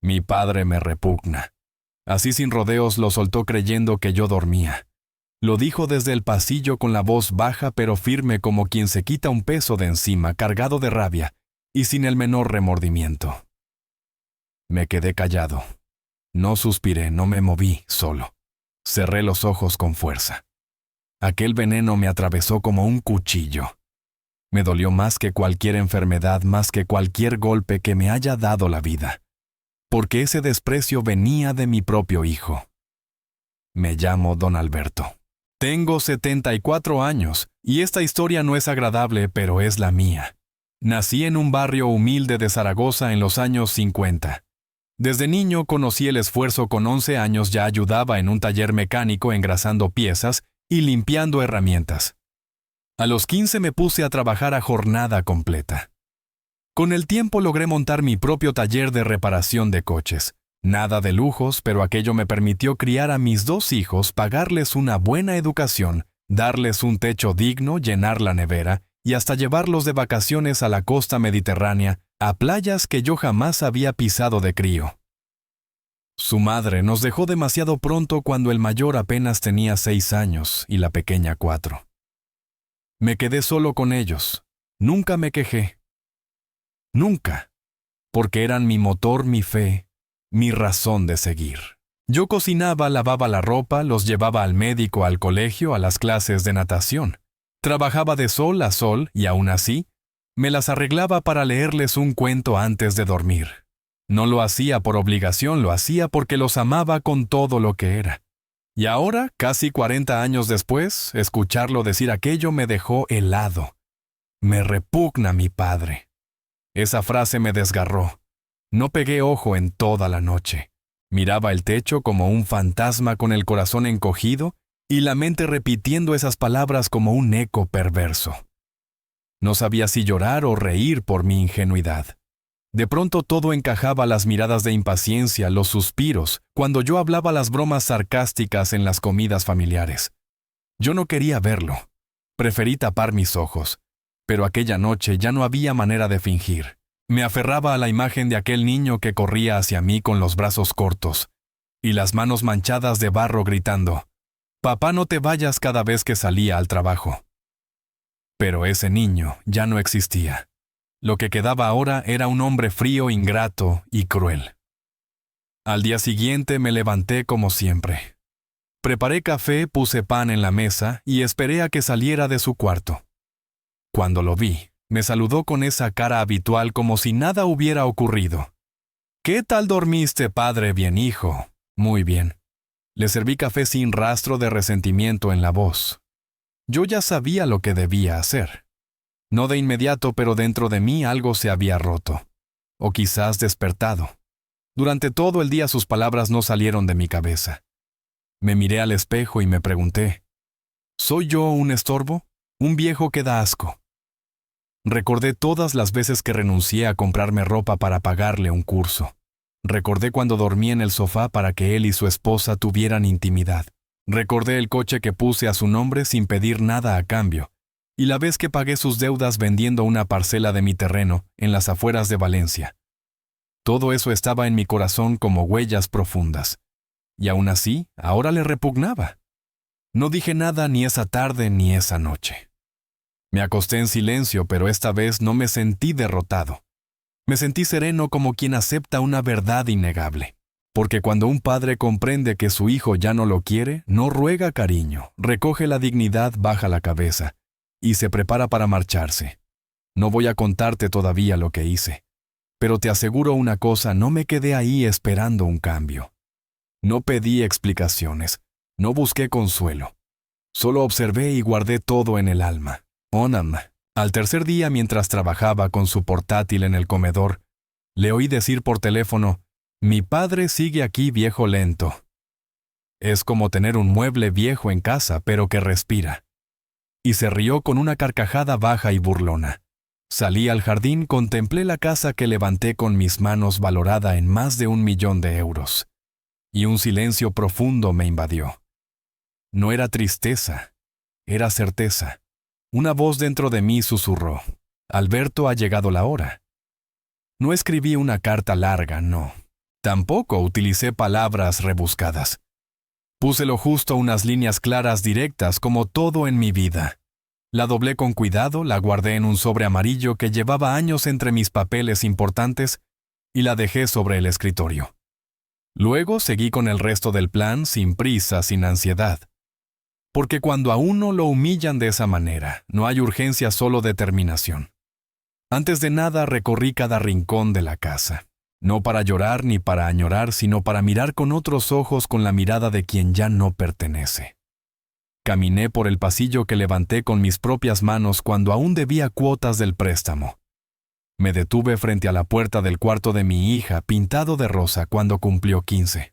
Mi padre me repugna. Así sin rodeos lo soltó creyendo que yo dormía. Lo dijo desde el pasillo con la voz baja pero firme como quien se quita un peso de encima, cargado de rabia y sin el menor remordimiento. Me quedé callado. No suspiré, no me moví, solo. Cerré los ojos con fuerza. Aquel veneno me atravesó como un cuchillo. Me dolió más que cualquier enfermedad, más que cualquier golpe que me haya dado la vida. Porque ese desprecio venía de mi propio hijo. Me llamo Don Alberto. Tengo 74 años, y esta historia no es agradable, pero es la mía. Nací en un barrio humilde de Zaragoza en los años 50. Desde niño conocí el esfuerzo. Con 11 años ya ayudaba en un taller mecánico engrasando piezas y limpiando herramientas. A los 15 me puse a trabajar a jornada completa. Con el tiempo logré montar mi propio taller de reparación de coches. Nada de lujos, pero aquello me permitió criar a mis 2 hijos, pagarles una buena educación, darles un techo digno, llenar la nevera y hasta llevarlos de vacaciones a la costa mediterránea, a playas que yo jamás había pisado de crío. Su madre nos dejó demasiado pronto cuando el mayor apenas tenía 6 años y la pequeña 4. Me quedé solo con ellos. Nunca me quejé. Nunca. Porque eran mi motor, mi fe, mi razón de seguir. Yo cocinaba, lavaba la ropa, los llevaba al médico, al colegio, a las clases de natación. Trabajaba de sol a sol y aún así, me las arreglaba para leerles un cuento antes de dormir. No lo hacía por obligación, lo hacía porque los amaba con todo lo que era. Y ahora, casi 40 años después, escucharlo decir aquello me dejó helado. Me repugna mi padre. Esa frase me desgarró. No pegué ojo en toda la noche. Miraba el techo como un fantasma con el corazón encogido y la mente repitiendo esas palabras como un eco perverso. No sabía si llorar o reír por mi ingenuidad. De pronto todo encajaba: las miradas de impaciencia, los suspiros, cuando yo hablaba, las bromas sarcásticas en las comidas familiares. Yo no quería verlo. Preferí tapar mis ojos. Pero aquella noche ya no había manera de fingir. Me aferraba a la imagen de aquel niño que corría hacia mí con los brazos cortos y las manos manchadas de barro gritando: «Papá, no te vayas», cada vez que salía al trabajo. Pero ese niño ya no existía. Lo que quedaba ahora era un hombre frío, ingrato y cruel. Al día siguiente me levanté como siempre. Preparé café, puse pan en la mesa y esperé a que saliera de su cuarto. Cuando lo vi, me saludó con esa cara habitual como si nada hubiera ocurrido. «¿Qué tal dormiste, padre? Bien, hijo». «Muy bien». Le serví café sin rastro de resentimiento en la voz. Yo ya sabía lo que debía hacer. No de inmediato, pero dentro de mí algo se había roto. O quizás despertado. Durante todo el día sus palabras no salieron de mi cabeza. Me miré al espejo y me pregunté: ¿soy yo un estorbo? ¿Un viejo que da asco? Recordé todas las veces que renuncié a comprarme ropa para pagarle un curso. Recordé cuando dormí en el sofá para que él y su esposa tuvieran intimidad. Recordé el coche que puse a su nombre sin pedir nada a cambio, y la vez que pagué sus deudas vendiendo una parcela de mi terreno en las afueras de Valencia. Todo eso estaba en mi corazón como huellas profundas. Y aún así, ahora le repugnaba. No dije nada ni esa tarde ni esa noche. Me acosté en silencio, pero esta vez no me sentí derrotado. Me sentí sereno como quien acepta una verdad innegable. Porque cuando un padre comprende que su hijo ya no lo quiere, no ruega cariño, recoge la dignidad, baja la cabeza y se prepara para marcharse. No voy a contarte todavía lo que hice, pero te aseguro una cosa: no me quedé ahí esperando un cambio. No pedí explicaciones, no busqué consuelo. Solo observé y guardé todo en el alma. Onam. Al tercer día, mientras trabajaba con su portátil en el comedor, le oí decir por teléfono: «Mi padre sigue aquí, viejo lento». Es como tener un mueble viejo en casa, pero que respira. Y se rió con una carcajada baja y burlona. Salí al jardín, contemplé la casa que levanté con mis manos, valorada en más de 1.000.000 de euros. Y un silencio profundo me invadió. No era tristeza, era certeza. Una voz dentro de mí susurró: «Alberto, ha llegado la hora». No escribí una carta larga, no. Tampoco utilicé palabras rebuscadas. Puse lo justo unas líneas claras directas como todo en mi vida. La doblé con cuidado, la guardé en un sobre amarillo que llevaba años entre mis papeles importantes y la dejé sobre el escritorio. Luego seguí con el resto del plan sin prisa, sin ansiedad. Porque cuando a uno lo humillan de esa manera, no hay urgencia, solo determinación. Antes de nada recorrí cada rincón de la casa. No para llorar ni para añorar, sino para mirar con otros ojos, con la mirada de quien ya no pertenece. Caminé por el pasillo que levanté con mis propias manos cuando aún debía cuotas del préstamo. Me detuve frente a la puerta del cuarto de mi hija, pintado de rosa, cuando cumplió 15.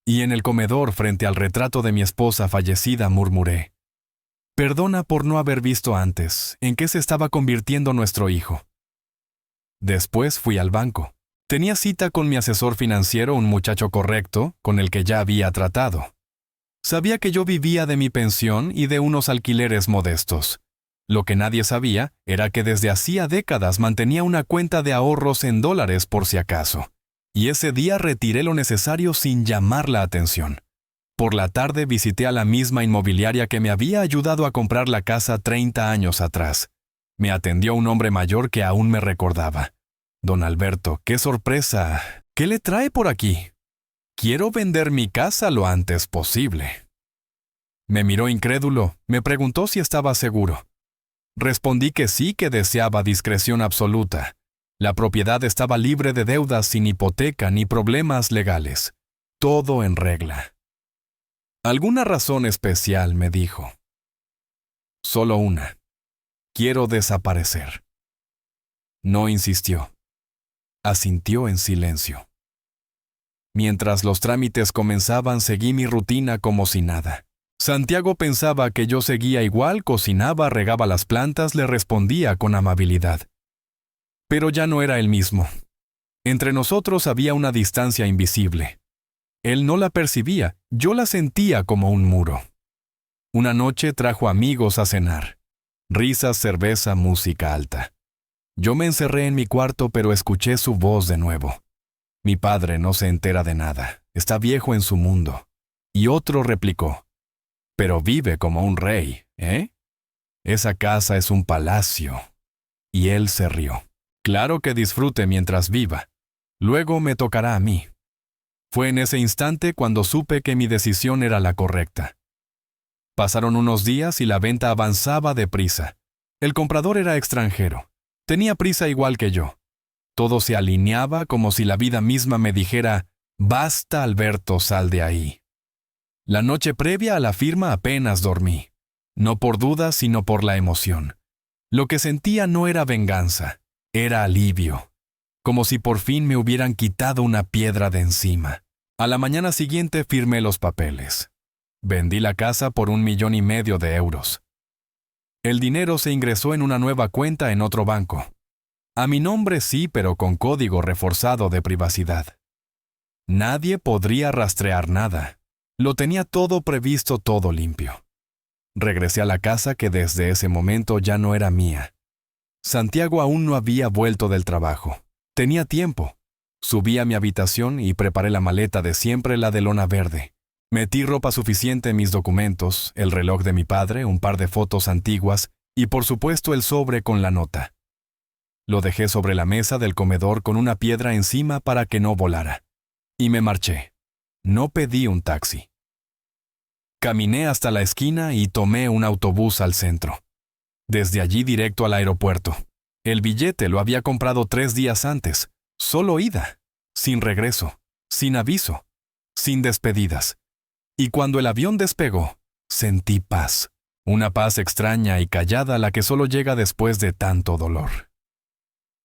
Y en el comedor, frente al retrato de mi esposa fallecida, murmuré: «Perdona por no haber visto antes en qué se estaba convirtiendo nuestro hijo». Después fui al banco. Tenía cita con mi asesor financiero, un muchacho correcto, con el que ya había tratado. Sabía que yo vivía de mi pensión y de unos alquileres modestos. Lo que nadie sabía era que desde hacía décadas mantenía una cuenta de ahorros en dólares por si acaso. Y ese día retiré lo necesario sin llamar la atención. Por la tarde visité a la misma inmobiliaria que me había ayudado a comprar la casa 30 años atrás. Me atendió un hombre mayor que aún me recordaba. «Don Alberto, qué sorpresa. ¿Qué le trae por aquí?» «Quiero vender mi casa lo antes posible». Me miró incrédulo, me preguntó si estaba seguro. Respondí que sí, que deseaba discreción absoluta. La propiedad estaba libre de deudas, sin hipoteca ni problemas legales. Todo en regla. «¿Alguna razón especial?», me dijo. «Solo una. Quiero desaparecer». No insistió. Asintió en silencio. Mientras los trámites comenzaban, seguí mi rutina como si nada. Santiago pensaba que yo seguía igual, cocinaba, regaba las plantas, le respondía con amabilidad. Pero ya no era el mismo. Entre nosotros había una distancia invisible. Él no la percibía, yo la sentía como un muro. Una noche trajo amigos a cenar. Risas, cerveza, música alta. Yo me encerré en mi cuarto, pero escuché su voz de nuevo. «Mi padre no se entera de nada, está viejo en su mundo». Y otro replicó: «Pero vive como un rey, ¿eh? Esa casa es un palacio». Y él se rió. «Claro que disfrute mientras viva. Luego me tocará a mí». Fue en ese instante cuando supe que mi decisión era la correcta. Pasaron unos días y la venta avanzaba deprisa. El comprador era extranjero. Tenía prisa igual que yo. Todo se alineaba como si la vida misma me dijera: «Basta, Alberto, sal de ahí». La noche previa a la firma apenas dormí. No por duda, sino por la emoción. Lo que sentía no era venganza, era alivio. Como si por fin me hubieran quitado una piedra de encima. A la mañana siguiente firmé los papeles. Vendí la casa por 1,5 millones de euros. El dinero se ingresó en una nueva cuenta en otro banco. A mi nombre sí, pero con código reforzado de privacidad. Nadie podría rastrear nada. Lo tenía todo previsto, todo limpio. Regresé a la casa, que desde ese momento ya no era mía. Santiago aún no había vuelto del trabajo. Tenía tiempo. Subí a mi habitación y preparé la maleta de siempre, la de lona verde. Metí ropa suficiente, mis documentos, el reloj de mi padre, un par de fotos antiguas y por supuesto el sobre con la nota. Lo dejé sobre la mesa del comedor con una piedra encima para que no volara. Y me marché. No pedí un taxi. Caminé hasta la esquina y tomé un autobús al centro. Desde allí directo al aeropuerto. El billete lo había comprado 3 días antes. Solo ida. Sin regreso. Sin aviso. Sin despedidas. Y cuando el avión despegó, sentí paz. Una paz extraña y callada, a la que solo llega después de tanto dolor.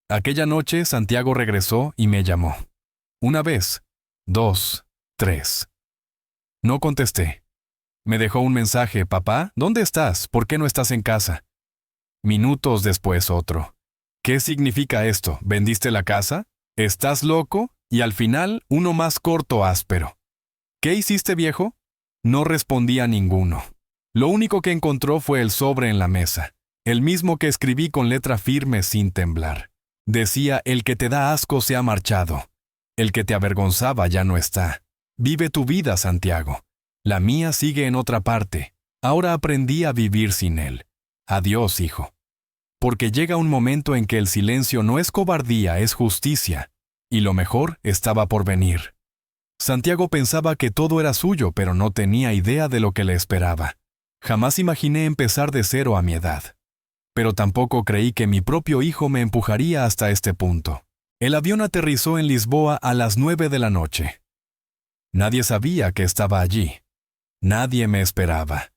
Aquella noche Santiago regresó y me llamó. 1 vez, 2, 3. No contesté. Me dejó un mensaje: «Papá, ¿dónde estás? ¿Por qué no estás en casa?». Minutos después otro. «¿Qué significa esto? ¿Vendiste la casa? ¿Estás loco?». Y al final uno más corto, áspero. «¿Qué hiciste, viejo?». No respondí a ninguno. Lo único que encontró fue el sobre en la mesa, el mismo que escribí con letra firme sin temblar. Decía: «El que te da asco se ha marchado». El que te avergonzaba ya no está. Vive tu vida, Santiago. La mía sigue en otra parte. Ahora aprendí a vivir sin él. Adiós, hijo. Porque llega un momento en que el silencio no es cobardía, es justicia. Y lo mejor estaba por venir. Santiago pensaba que todo era suyo, pero no tenía idea de lo que le esperaba. Jamás imaginé empezar de cero a mi edad. Pero tampoco creí que mi propio hijo me empujaría hasta este punto. El avión aterrizó en Lisboa a las 9 de la noche. Nadie sabía que estaba allí. Nadie me esperaba.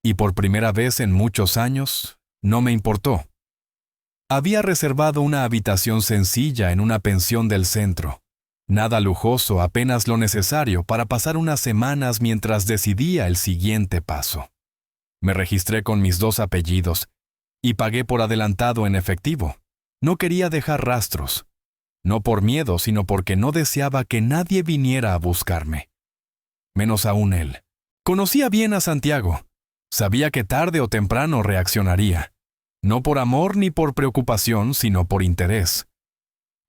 Y por primera vez en muchos años, no me importó. Había reservado una habitación sencilla en una pensión del centro. Nada lujoso, apenas lo necesario para pasar unas semanas mientras decidía el siguiente paso. Me registré con mis 2 apellidos y pagué por adelantado en efectivo. No quería dejar rastros. No por miedo, sino porque no deseaba que nadie viniera a buscarme. Menos aún él. Conocía bien a Santiago. Sabía que tarde o temprano reaccionaría. No por amor ni por preocupación, sino por interés.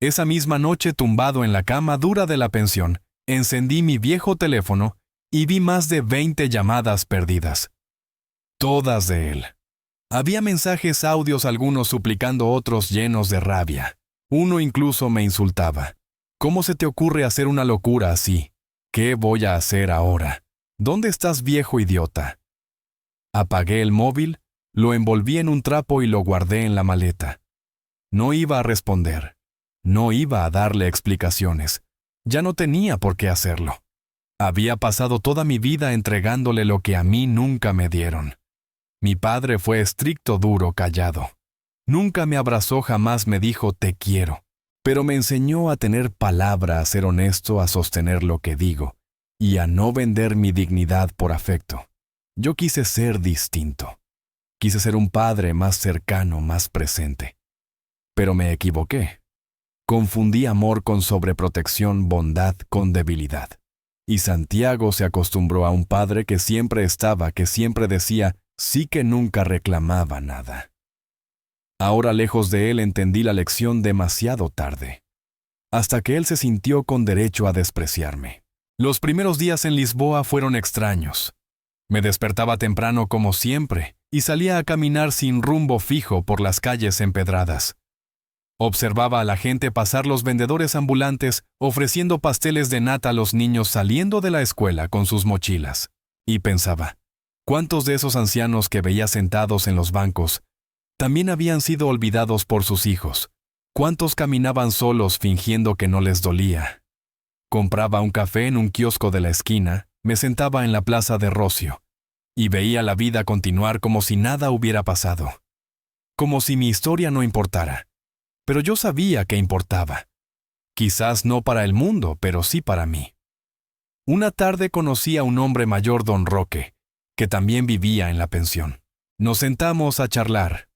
Esa misma noche, tumbado en la cama dura de la pensión, encendí mi viejo teléfono y vi más de 20 llamadas perdidas. Todas de él. Había mensajes audios, algunos suplicando, otros llenos de rabia. Uno incluso me insultaba. ¿Cómo se te ocurre hacer una locura así? ¿Qué voy a hacer ahora? ¿Dónde estás, viejo idiota? Apagué el móvil, lo envolví en un trapo y lo guardé en la maleta. No iba a responder. No iba a darle explicaciones. Ya no tenía por qué hacerlo. Había pasado toda mi vida entregándole lo que a mí nunca me dieron. Mi padre fue estricto, duro, callado. Nunca me abrazó, jamás me dijo te quiero, pero me enseñó a tener palabra, a ser honesto, a sostener lo que digo, y a no vender mi dignidad por afecto. Yo quise ser distinto. Quise ser un padre más cercano, más presente. Pero me equivoqué. Confundí amor con sobreprotección, bondad con debilidad. Y Santiago se acostumbró a un padre que siempre estaba, que siempre decía, sí, que nunca reclamaba nada. Ahora, lejos de él, entendí la lección demasiado tarde. Hasta que él se sintió con derecho a despreciarme. Los primeros días en Lisboa fueron extraños. Me despertaba temprano como siempre y salía a caminar sin rumbo fijo por las calles empedradas. Observaba a la gente pasar, los vendedores ambulantes ofreciendo pasteles de nata a los niños saliendo de la escuela con sus mochilas. Y pensaba, ¿cuántos de esos ancianos que veía sentados en los bancos también habían sido olvidados por sus hijos? ¿Cuántos caminaban solos fingiendo que no les dolía? Compraba un café en un kiosco de la esquina, me sentaba en la plaza de Rocio y veía la vida continuar como si nada hubiera pasado. Como si mi historia no importara. Pero yo sabía que importaba. Quizás no para el mundo, pero sí para mí. Una tarde conocí a un hombre mayor, don Roque, que también vivía en la pensión. Nos sentamos a charlar.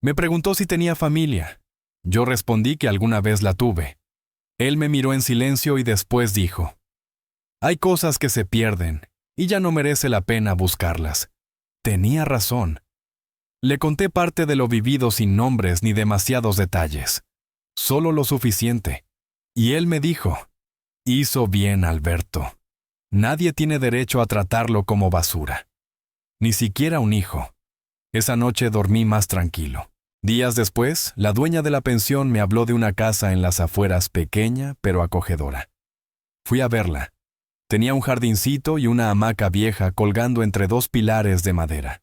Me preguntó si tenía familia. Yo respondí que alguna vez la tuve. Él me miró en silencio y después dijo, hay cosas que se pierden y ya no merece la pena buscarlas. Tenía razón. Le conté parte de lo vivido sin nombres ni demasiados detalles. Solo lo suficiente. Y él me dijo, hizo bien, Alberto. Nadie tiene derecho a tratarlo como basura. Ni siquiera un hijo. Esa noche dormí más tranquilo. Días después, la dueña de la pensión me habló de una casa en las afueras, pequeña pero acogedora. Fui a verla. Tenía un jardincito y una hamaca vieja colgando entre 2 pilares de madera.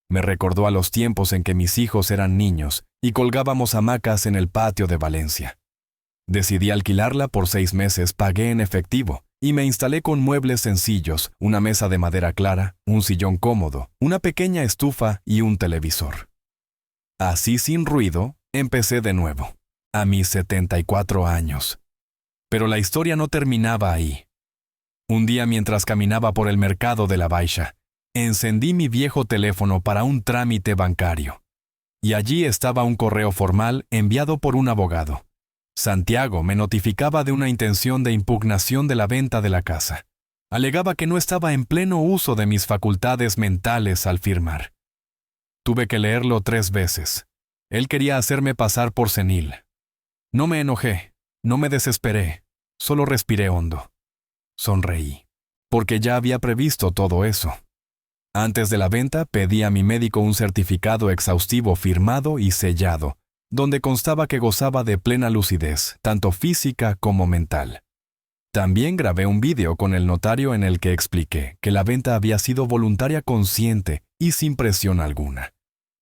Me recordó a los tiempos en que mis hijos eran niños y colgábamos hamacas en el patio de Valencia. Decidí alquilarla por 6 meses, pagué en efectivo y me instalé con muebles sencillos, una mesa de madera clara, un sillón cómodo, una pequeña estufa y un televisor. Así, sin ruido, empecé de nuevo, a mis 74 años. Pero la historia no terminaba ahí. Un día, mientras caminaba por el mercado de la Baixa, encendí mi viejo teléfono para un trámite bancario. Y allí estaba un correo formal enviado por un abogado. Santiago me notificaba de una intención de impugnación de la venta de la casa. Alegaba que no estaba en pleno uso de mis facultades mentales al firmar. Tuve que leerlo 3 veces. Él quería hacerme pasar por senil. No me enojé, no me desesperé. Solo respiré hondo. Sonreí, porque ya había previsto todo eso. Antes de la venta, pedí a mi médico un certificado exhaustivo firmado y sellado, donde constaba que gozaba de plena lucidez, tanto física como mental. También grabé un vídeo con el notario en el que expliqué que la venta había sido voluntaria consciente y sin presión alguna.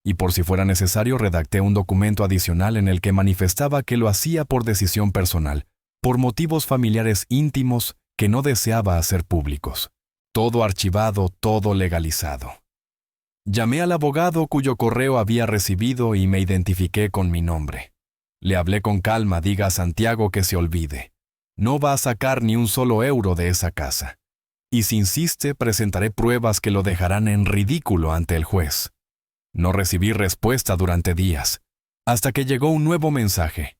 Y por si fuera necesario, redacté un documento adicional en el que manifestaba que lo hacía por decisión personal, por motivos familiares íntimos que no deseaba hacer públicos. Todo archivado, todo legalizado. Llamé al abogado cuyo correo había recibido y me identifiqué con mi nombre. Le hablé con calma, diga a Santiago que se olvide. No va a sacar ni un solo euro de esa casa. Y si insiste, presentaré pruebas que lo dejarán en ridículo ante el juez. No recibí respuesta durante días, hasta que llegó un nuevo mensaje.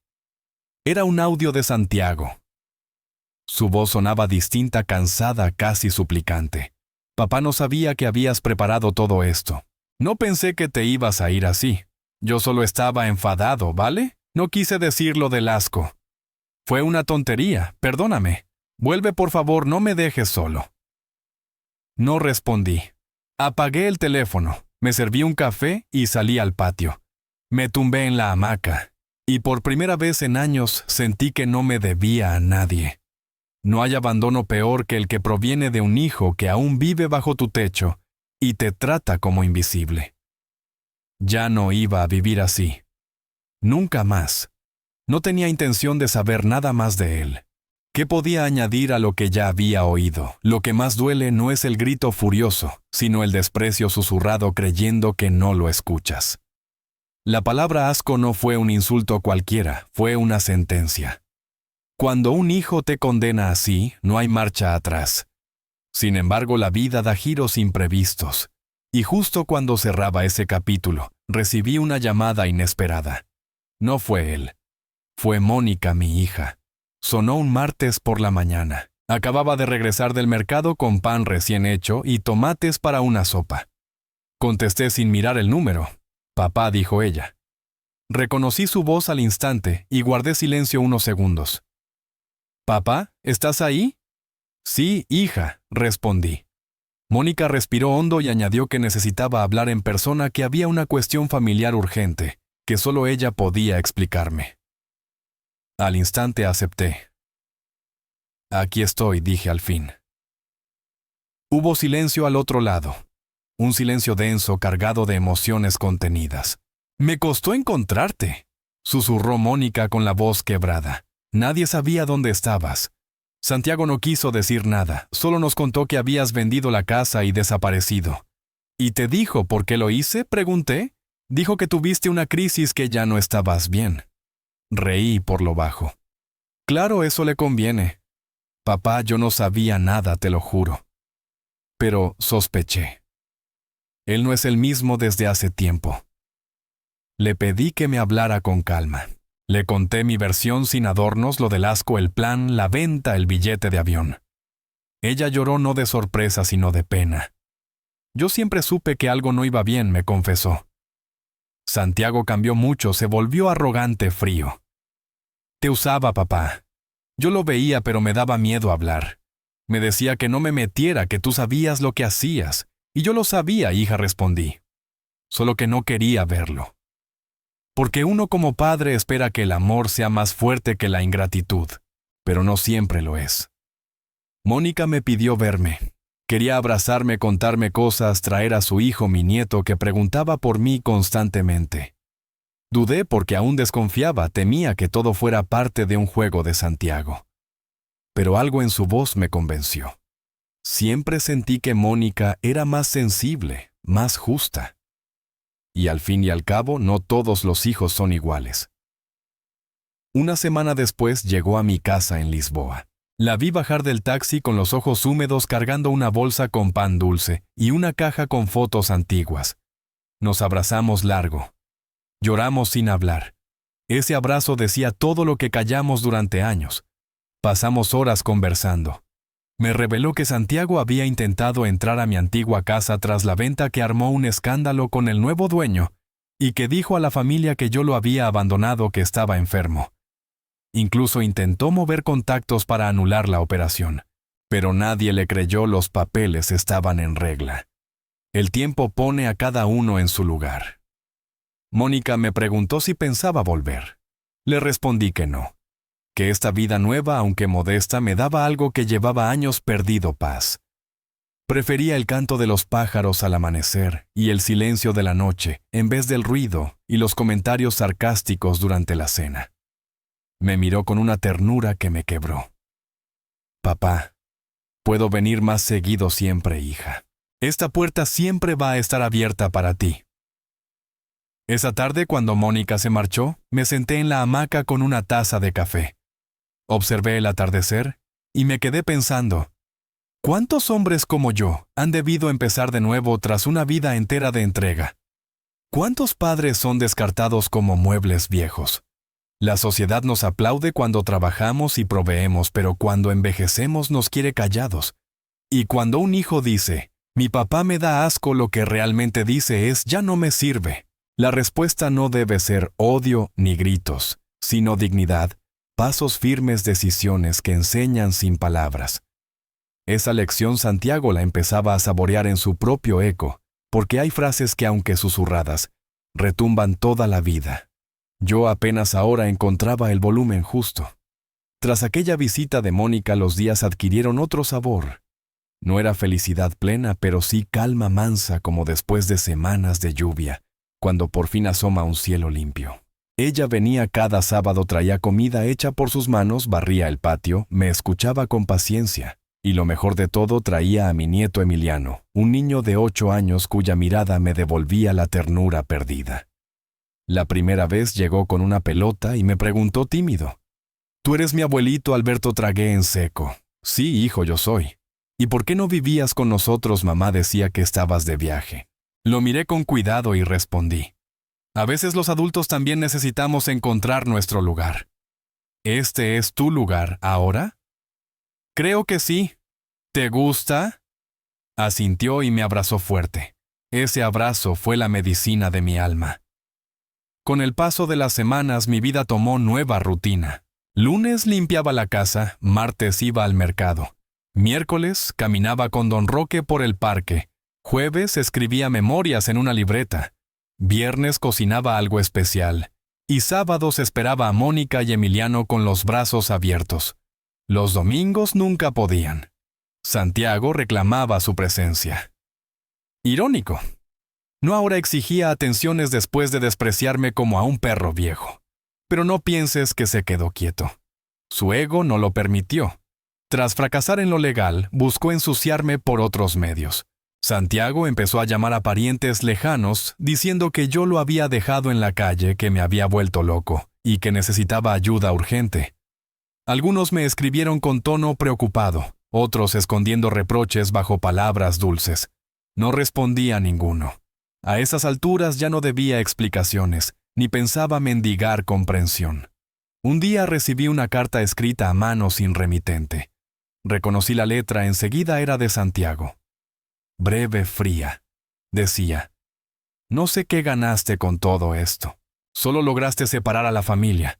Era un audio de Santiago. Su voz sonaba distinta, cansada, casi suplicante. Papá no sabía que habías preparado todo esto. No pensé que te ibas a ir así. Yo solo estaba enfadado, ¿vale? No quise decir lo del asco. Fue una tontería, perdóname. Vuelve por favor, no me dejes solo. No respondí. Apagué el teléfono, me serví un café y salí al patio. Me tumbé en la hamaca, y por primera vez en años sentí que no me debía a nadie. No hay abandono peor que el que proviene de un hijo que aún vive bajo tu techo y te trata como invisible. Ya no iba a vivir así. Nunca más. No tenía intención de saber nada más de él. ¿Qué podía añadir a lo que ya había oído? Lo que más duele no es el grito furioso, sino el desprecio susurrado creyendo que no lo escuchas. La palabra asco no fue un insulto cualquiera, fue una sentencia. Cuando un hijo te condena así, no hay marcha atrás. Sin embargo, la vida da giros imprevistos. Y justo cuando cerraba ese capítulo, recibí una llamada inesperada. No fue él. Fue Mónica, mi hija. Sonó un martes por la mañana. Acababa de regresar del mercado con pan recién hecho y tomates para una sopa. Contesté sin mirar el número. Papá, dijo ella. Reconocí su voz al instante y guardé silencio unos segundos. «¿Papá, estás ahí?» «Sí, hija», respondí. Mónica respiró hondo y añadió que necesitaba hablar en persona, que había una cuestión familiar urgente, que solo ella podía explicarme. Al instante acepté. «Aquí estoy», dije al fin. Hubo silencio al otro lado. Un silencio denso, cargado de emociones contenidas. «Me costó encontrarte», susurró Mónica con la voz quebrada. «Nadie sabía dónde estabas. Santiago no quiso decir nada, solo nos contó que habías vendido la casa y desaparecido». «¿Y te dijo por qué lo hice?», pregunté. «Dijo que tuviste una crisis, que ya no estabas bien». Reí por lo bajo. «Claro, eso le conviene. Papá, yo no sabía nada, te lo juro. Pero sospeché. Él no es el mismo desde hace tiempo». Le pedí que me hablara con calma. Le conté mi versión sin adornos, lo del asco, el plan, la venta, el billete de avión. Ella lloró no de sorpresa, sino de pena. «Yo siempre supe que algo no iba bien», me confesó. «Santiago cambió mucho, se volvió arrogante, frío. Te usaba, papá. Yo lo veía, pero me daba miedo hablar. Me decía que no me metiera, que tú sabías lo que hacías. Y yo lo sabía, hija», respondí. Solo que no quería verlo. Porque uno como padre espera que el amor sea más fuerte que la ingratitud, pero no siempre lo es. Mónica me pidió verme. Quería abrazarme, contarme cosas, traer a su hijo, mi nieto, que preguntaba por mí constantemente. Dudé porque aún desconfiaba, temía que todo fuera parte de un juego de Santiago. Pero algo en su voz me convenció. Siempre sentí que Mónica era más sensible, más justa. Y al fin y al cabo, no todos los hijos son iguales. Una semana después llegó a mi casa en Lisboa. La vi bajar del taxi con los ojos húmedos, cargando una bolsa con pan dulce y una caja con fotos antiguas. Nos abrazamos largo. Lloramos sin hablar. Ese abrazo decía todo lo que callamos durante años. Pasamos horas conversando. Me reveló que Santiago había intentado entrar a mi antigua casa tras la venta, que armó un escándalo con el nuevo dueño y que dijo a la familia que yo lo había abandonado, que estaba enfermo. Incluso intentó mover contactos para anular la operación, pero nadie le creyó. Los papeles estaban en regla. El tiempo pone a cada uno en su lugar. Mónica me preguntó si pensaba volver. Le respondí que no, que esta vida nueva, aunque modesta, me daba algo que llevaba años perdido: paz. Prefería el canto de los pájaros al amanecer y el silencio de la noche, en vez del ruido y los comentarios sarcásticos durante la cena. Me miró con una ternura que me quebró. Papá, puedo venir más seguido siempre, hija. Esta puerta siempre va a estar abierta para ti. Esa tarde, cuando Mónica se marchó, me senté en la hamaca con una taza de café. Observé el atardecer y me quedé pensando: ¿cuántos hombres como yo han debido empezar de nuevo tras una vida entera de entrega? ¿Cuántos padres son descartados como muebles viejos? La sociedad nos aplaude cuando trabajamos y proveemos, pero cuando envejecemos nos quiere callados. Y cuando un hijo dice, mi papá me da asco, lo que realmente dice es, ya no me sirve. La respuesta no debe ser odio ni gritos, sino dignidad, pasos firmes, decisiones que enseñan sin palabras. Esa lección Santiago la empezaba a saborear en su propio eco, porque hay frases que, aunque susurradas, retumban toda la vida. Yo apenas ahora encontraba el volumen justo. Tras aquella visita de Mónica, los días adquirieron otro sabor. No era felicidad plena, pero sí calma mansa, como después de semanas de lluvia, cuando por fin asoma un cielo limpio. Ella venía cada sábado, traía comida hecha por sus manos, barría el patio, me escuchaba con paciencia. Y lo mejor de todo, traía a mi nieto Emiliano, un niño de 8 años cuya mirada me devolvía la ternura perdida. La primera vez llegó con una pelota y me preguntó tímido: «¿Tú eres mi abuelito Alberto?». Tragué en seco: «Sí, hijo, yo soy». «¿Y por qué no vivías con nosotros? Mamá decía que estabas de viaje». Lo miré con cuidado y respondí: «A veces los adultos también necesitamos encontrar nuestro lugar». «¿Este es tu lugar ahora?». «Creo que sí». «¿Te gusta?». Asintió y me abrazó fuerte. Ese abrazo fue la medicina de mi alma. Con el paso de las semanas, mi vida tomó nueva rutina. Lunes limpiaba la casa, martes iba al mercado. Miércoles caminaba con don Roque por el parque. Jueves escribía memorias en una libreta. Viernes cocinaba algo especial. Y sábados esperaba a Mónica y Emiliano con los brazos abiertos. Los domingos nunca podían. Santiago reclamaba su presencia. Irónico. No ahora exigía atenciones después de despreciarme como a un perro viejo. Pero no pienses que se quedó quieto. Su ego no lo permitió. Tras fracasar en lo legal, buscó ensuciarme por otros medios. Santiago empezó a llamar a parientes lejanos, diciendo que yo lo había dejado en la calle, que me había vuelto loco y que necesitaba ayuda urgente. Algunos me escribieron con tono preocupado, otros escondiendo reproches bajo palabras dulces. No respondí a ninguno. A esas alturas ya no debía explicaciones, ni pensaba mendigar comprensión. Un día recibí una carta escrita a mano sin remitente. Reconocí la letra, enseguida era de Santiago. Breve, fría. Decía: «No sé qué ganaste con todo esto. Solo lograste separar a la familia.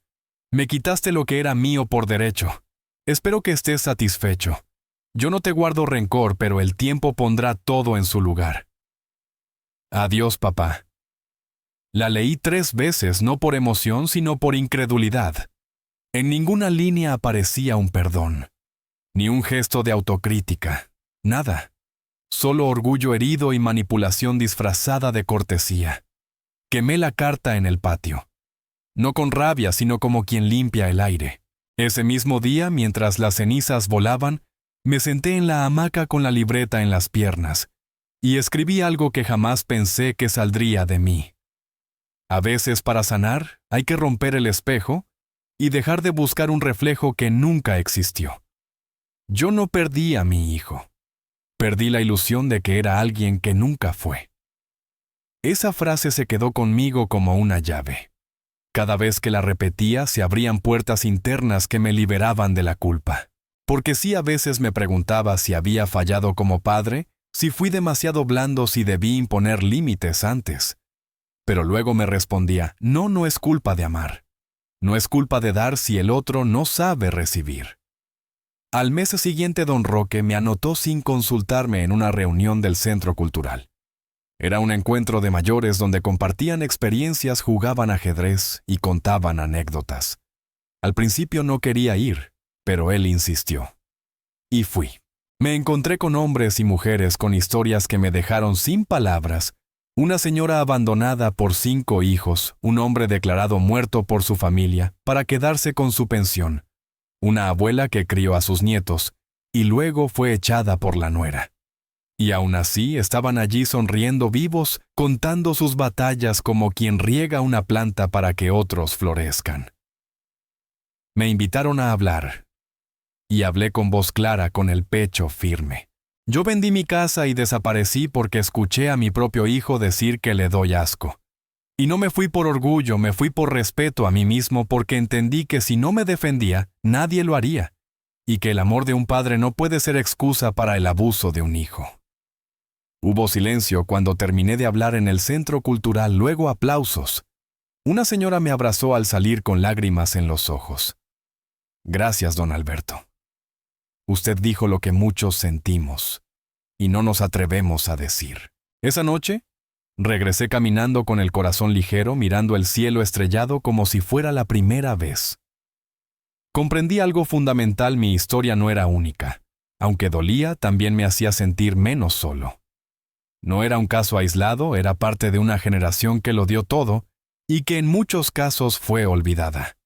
Me quitaste lo que era mío por derecho. Espero que estés satisfecho. Yo no te guardo rencor, pero el tiempo pondrá todo en su lugar. Adiós, papá». La leí 3 veces, no por emoción, sino por incredulidad. En ninguna línea aparecía un perdón, ni un gesto de autocrítica, nada. Solo orgullo herido y manipulación disfrazada de cortesía. Quemé la carta en el patio. No con rabia, sino como quien limpia el aire. Ese mismo día, mientras las cenizas volaban, me senté en la hamaca con la libreta en las piernas y escribí algo que jamás pensé que saldría de mí. A veces, para sanar, hay que romper el espejo y dejar de buscar un reflejo que nunca existió. Yo no perdí a mi hijo. Perdí la ilusión de que era alguien que nunca fue. Esa frase se quedó conmigo como una llave. Cada vez que la repetía, se abrían puertas internas que me liberaban de la culpa. Porque sí, a veces me preguntaba si había fallado como padre, si fui demasiado blando, si debí imponer límites antes. Pero luego me respondía: no es culpa de amar. No es culpa de dar si el otro no sabe recibir. Al mes siguiente, don Roque me anotó sin consultarme en una reunión del Centro Cultural. Era un encuentro de mayores donde compartían experiencias, jugaban ajedrez y contaban anécdotas. Al principio no quería ir, pero él insistió. Y fui. Me encontré con hombres y mujeres con historias que me dejaron sin palabras. Una señora abandonada por 5 hijos, un hombre declarado muerto por su familia para quedarse con su pensión, una abuela que crió a sus nietos y luego fue echada por la nuera. Y aún así estaban allí sonriendo vivos, contando sus batallas como quien riega una planta para que otros florezcan. Me invitaron a hablar, y hablé con voz clara, con el pecho firme. Yo vendí mi casa y desaparecí porque escuché a mi propio hijo decir que le doy asco. Y no me fui por orgullo, me fui por respeto a mí mismo porque entendí que si no me defendía, nadie lo haría, y que el amor de un padre no puede ser excusa para el abuso de un hijo. Hubo silencio cuando terminé de hablar en el Centro Cultural, luego aplausos. Una señora me abrazó al salir con lágrimas en los ojos. Gracias, don Alberto. Usted dijo lo que muchos sentimos, y no nos atrevemos a decir. Esa noche, regresé caminando con el corazón ligero, mirando el cielo estrellado como si fuera la primera vez. Comprendí algo fundamental: mi historia no era única. Aunque dolía, también me hacía sentir menos solo. No era un caso aislado, era parte de una generación que lo dio todo y que en muchos casos fue olvidada.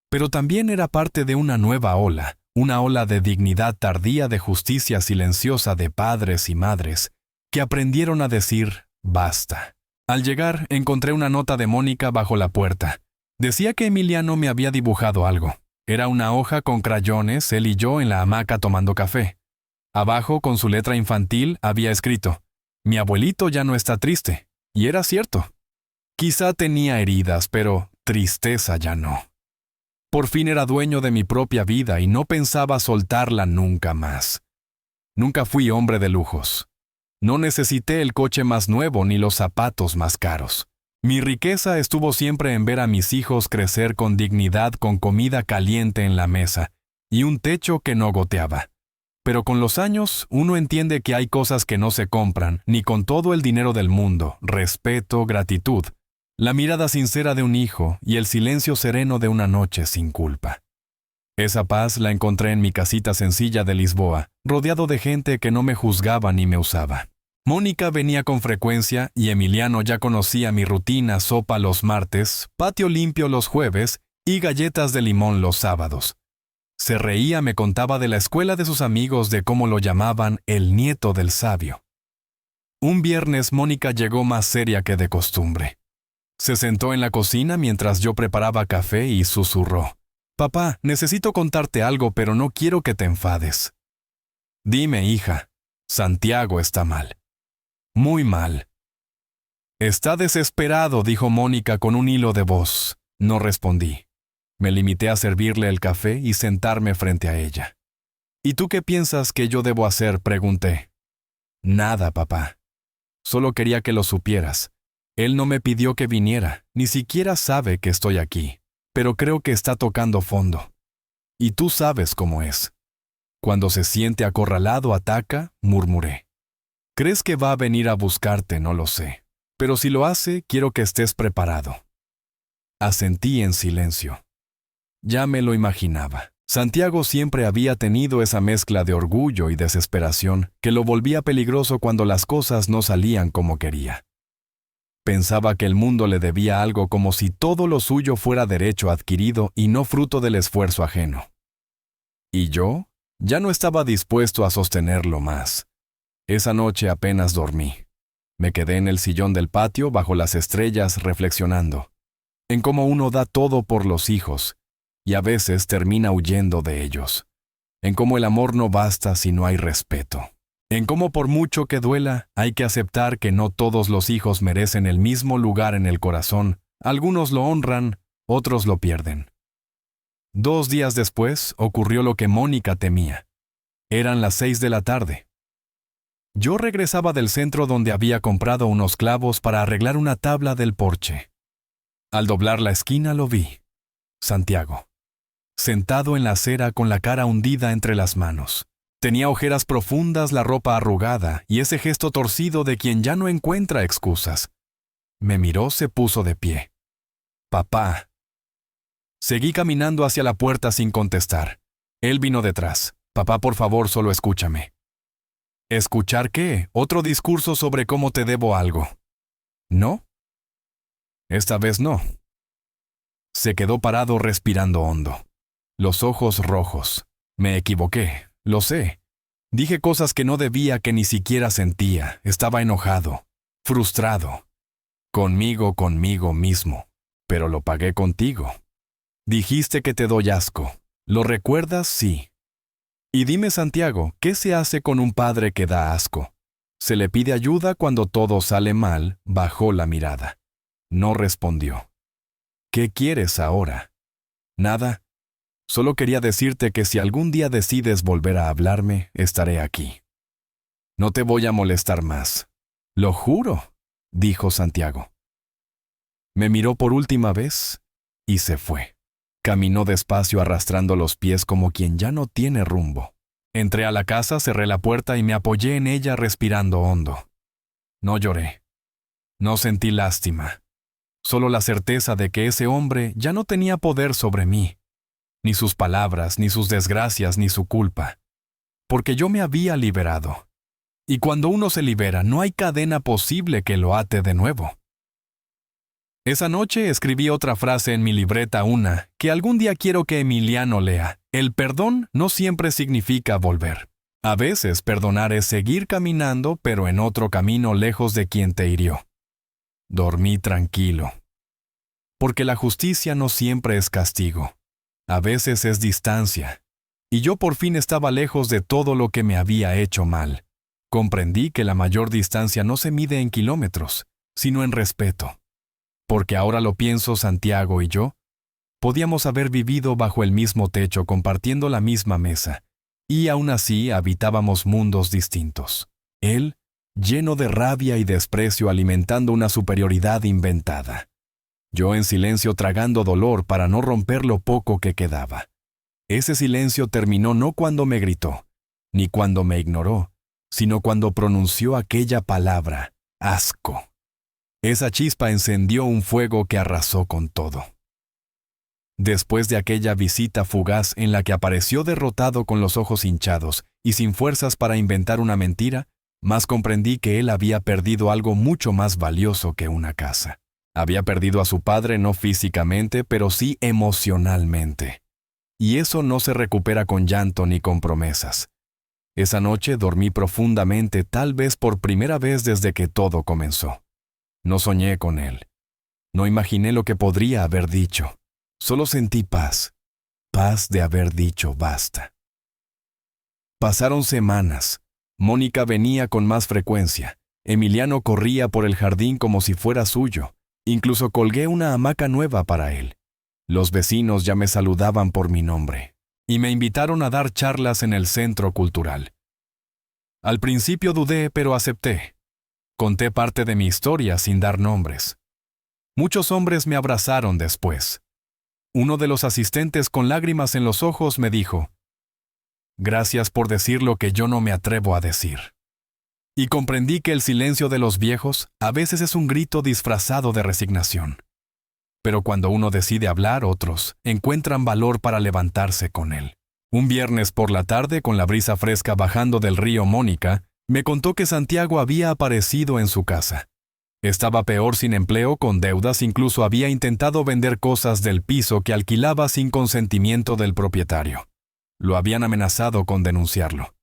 Pero también era parte de una nueva ola, una ola de dignidad tardía, de justicia silenciosa de padres y madres que aprendieron a decir basta. Al llegar, encontré una nota de Mónica bajo la puerta. Decía que Emiliano me había dibujado algo. Era una hoja con crayones, él y yo en la hamaca tomando café. Abajo, con su letra infantil, había escrito: mi abuelito ya no está triste. Y era cierto. Quizá tenía heridas, pero tristeza ya no. Por fin era dueño de mi propia vida y no pensaba soltarla nunca más. Nunca fui hombre de lujos. No necesité el coche más nuevo ni los zapatos más caros. Mi riqueza estuvo siempre en ver a mis hijos crecer con dignidad, con comida caliente en la mesa y un techo que no goteaba. Pero con los años, uno entiende que hay cosas que no se compran, ni con todo el dinero del mundo: respeto, gratitud, la mirada sincera de un hijo y el silencio sereno de una noche sin culpa. Esa paz la encontré en mi casita sencilla de Lisboa, rodeado de gente que no me juzgaba ni me usaba. Mónica venía con frecuencia y Emiliano ya conocía mi rutina: sopa los martes, patio limpio los jueves y galletas de limón los sábados. Se reía, me contaba de la escuela de sus amigos, de cómo lo llamaban el nieto del sabio. Un viernes Mónica llegó más seria que de costumbre. Se sentó en la cocina mientras yo preparaba café y susurró: «Papá, necesito contarte algo, pero no quiero que te enfades». «Dime, hija, Santiago está mal. Muy mal». «Está desesperado», dijo Mónica con un hilo de voz. No respondí. Me limité a servirle el café y sentarme frente a ella. «¿Y tú qué piensas que yo debo hacer?», pregunté. «Nada, papá. Solo quería que lo supieras. Él no me pidió que viniera, ni siquiera sabe que estoy aquí, pero creo que está tocando fondo. Y tú sabes cómo es. Cuando se siente acorralado, ataca», murmuré. «¿Crees que va a venir a buscarte? No lo sé. Pero si lo hace, quiero que estés preparado». Asentí en silencio. Ya me lo imaginaba. Santiago siempre había tenido esa mezcla de orgullo y desesperación que lo volvía peligroso cuando las cosas no salían como quería. Pensaba que el mundo le debía algo, como si todo lo suyo fuera derecho adquirido y no fruto del esfuerzo ajeno. Y yo ya no estaba dispuesto a sostenerlo más. Esa noche apenas dormí. Me quedé en el sillón del patio bajo las estrellas reflexionando en cómo uno da todo por los hijos y a veces termina huyendo de ellos, en cómo el amor no basta si no hay respeto, en cómo por mucho que duela hay que aceptar que no todos los hijos merecen el mismo lugar en el corazón. Algunos lo honran, otros lo pierden. 2 días después ocurrió lo que Mónica temía. Eran las 6 de la tarde. Yo regresaba del centro donde había comprado unos clavos para arreglar una tabla del porche. Al doblar la esquina lo vi. Santiago. Sentado en la acera con la cara hundida entre las manos. Tenía ojeras profundas, la ropa arrugada y ese gesto torcido de quien ya no encuentra excusas. Me miró, se puso de pie. Papá. Seguí caminando hacia la puerta sin contestar. Él vino detrás. Papá, por favor, solo escúchame. ¿Escuchar qué? Otro discurso sobre cómo te debo algo. ¿No? Esta vez no. Se quedó parado respirando hondo. Los ojos rojos. Me equivoqué, lo sé. Dije cosas que no debía, que ni siquiera sentía. Estaba enojado, frustrado. Conmigo mismo. Pero lo pagué contigo. Dijiste que te doy asco. ¿Lo recuerdas? Sí. Y dime, Santiago, ¿qué se hace con un padre que da asco? Se le pide ayuda cuando todo sale mal. Bajó la mirada. No respondió. ¿Qué quieres ahora? Nada. Solo quería decirte que si algún día decides volver a hablarme, estaré aquí. No te voy a molestar más. Lo juro, dijo Santiago. Me miró por última vez y se fue. Caminó despacio arrastrando los pies como quien ya no tiene rumbo. Entré a la casa, cerré la puerta y me apoyé en ella respirando hondo. No lloré. No sentí lástima. Solo la certeza de que ese hombre ya no tenía poder sobre mí. Ni sus palabras, ni sus desgracias, ni su culpa. Porque yo me había liberado. Y cuando uno se libera, no hay cadena posible que lo ate de nuevo. Esa noche escribí otra frase en mi libreta, una que algún día quiero que Emiliano lea. El perdón no siempre significa volver. A veces perdonar es seguir caminando, pero en otro camino lejos de quien te hirió. Dormí tranquilo. Porque la justicia no siempre es castigo. A veces es distancia. Y yo por fin estaba lejos de todo lo que me había hecho mal. Comprendí que la mayor distancia no se mide en kilómetros, sino en respeto. Porque ahora lo pienso, Santiago y yo, podíamos haber vivido bajo el mismo techo compartiendo la misma mesa, y aún así habitábamos mundos distintos. Él, lleno de rabia y desprecio, alimentando una superioridad inventada. Yo en silencio tragando dolor para no romper lo poco que quedaba. Ese silencio terminó no cuando me gritó, ni cuando me ignoró, sino cuando pronunció aquella palabra, asco. Esa chispa encendió un fuego que arrasó con todo. Después de aquella visita fugaz en la que apareció derrotado con los ojos hinchados y sin fuerzas para inventar una mentira, más comprendí que él había perdido algo mucho más valioso que una casa. Había perdido a su padre no físicamente, pero sí emocionalmente. Y eso no se recupera con llanto ni con promesas. Esa noche dormí profundamente, tal vez por primera vez desde que todo comenzó. No soñé con él. No imaginé lo que podría haber dicho. Solo sentí paz. Paz de haber dicho basta. Pasaron semanas. Mónica venía con más frecuencia. Emiliano corría por el jardín como si fuera suyo. Incluso colgué una hamaca nueva para él. Los vecinos ya me saludaban por mi nombre. Y me invitaron a dar charlas en el centro cultural. Al principio dudé, pero acepté. Conté parte de mi historia sin dar nombres. Muchos hombres me abrazaron después. Uno de los asistentes con lágrimas en los ojos me dijo, «Gracias por decir lo que yo no me atrevo a decir». Y comprendí que el silencio de los viejos a veces es un grito disfrazado de resignación. Pero cuando uno decide hablar, otros encuentran valor para levantarse con él. Un viernes por la tarde, con la brisa fresca bajando del río Mónica, me contó que Santiago había aparecido en su casa. Estaba peor, sin empleo, con deudas, incluso había intentado vender cosas del piso que alquilaba sin consentimiento del propietario. Lo habían amenazado con denunciarlo.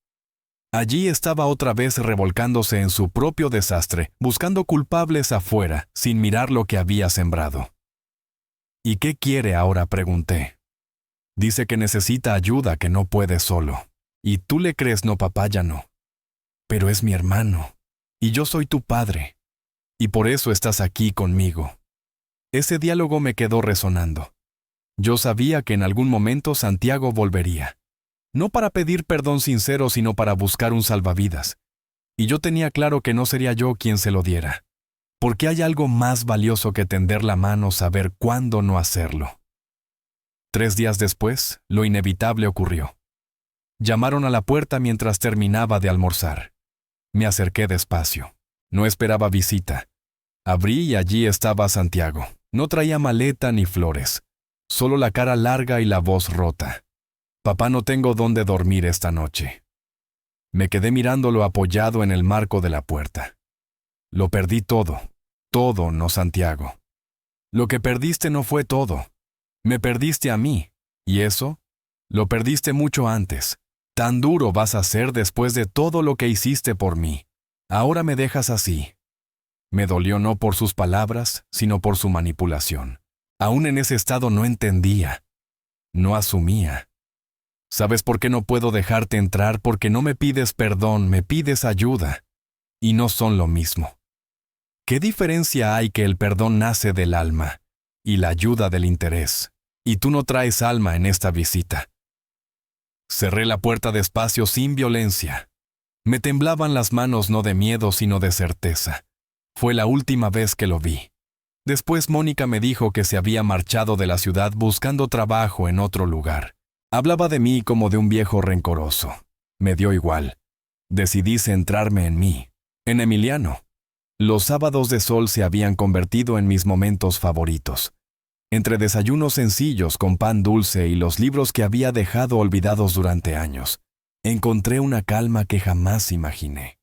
Allí estaba otra vez revolcándose en su propio desastre, buscando culpables afuera, sin mirar lo que había sembrado. ¿Y qué quiere ahora?, pregunté. Dice que necesita ayuda, que no puede solo. ¿Y tú le crees? No, papá, ya no. Pero es mi hermano, y yo soy tu padre, y por eso estás aquí conmigo. Ese diálogo me quedó resonando. Yo sabía que en algún momento Santiago volvería, no para pedir perdón sincero, sino para buscar un salvavidas. Y yo tenía claro que no sería yo quien se lo diera, porque hay algo más valioso que tender la mano, saber cuándo no hacerlo. 3 días después, lo inevitable ocurrió. Llamaron a la puerta mientras terminaba de almorzar. Me acerqué despacio. No esperaba visita. Abrí y allí estaba Santiago. No traía maleta ni flores, solo la cara larga y la voz rota. Papá, no tengo dónde dormir esta noche. Me quedé mirándolo apoyado en el marco de la puerta. Lo perdí todo. Todo, no Santiago. Lo que perdiste no fue todo. Me perdiste a mí. ¿Y eso? Lo perdiste mucho antes. Tan duro vas a ser después de todo lo que hiciste por mí. Ahora me dejas así. Me dolió no por sus palabras, sino por su manipulación. Aún en ese estado no entendía. No asumía. ¿Sabes por qué no puedo dejarte entrar? Porque no me pides perdón, me pides ayuda. Y no son lo mismo. ¿Qué diferencia hay que el perdón nace del alma y la ayuda del interés? Y tú no traes alma en esta visita. Cerré la puerta despacio sin violencia. Me temblaban las manos no de miedo sino de certeza. Fue la última vez que lo vi. Después Mónica me dijo que se había marchado de la ciudad buscando trabajo en otro lugar. Hablaba de mí como de un viejo rencoroso. Me dio igual. Decidí centrarme en mí, en Emiliano. Los sábados de sol se habían convertido en mis momentos favoritos. Entre desayunos sencillos con pan dulce y los libros que había dejado olvidados durante años, encontré una calma que jamás imaginé.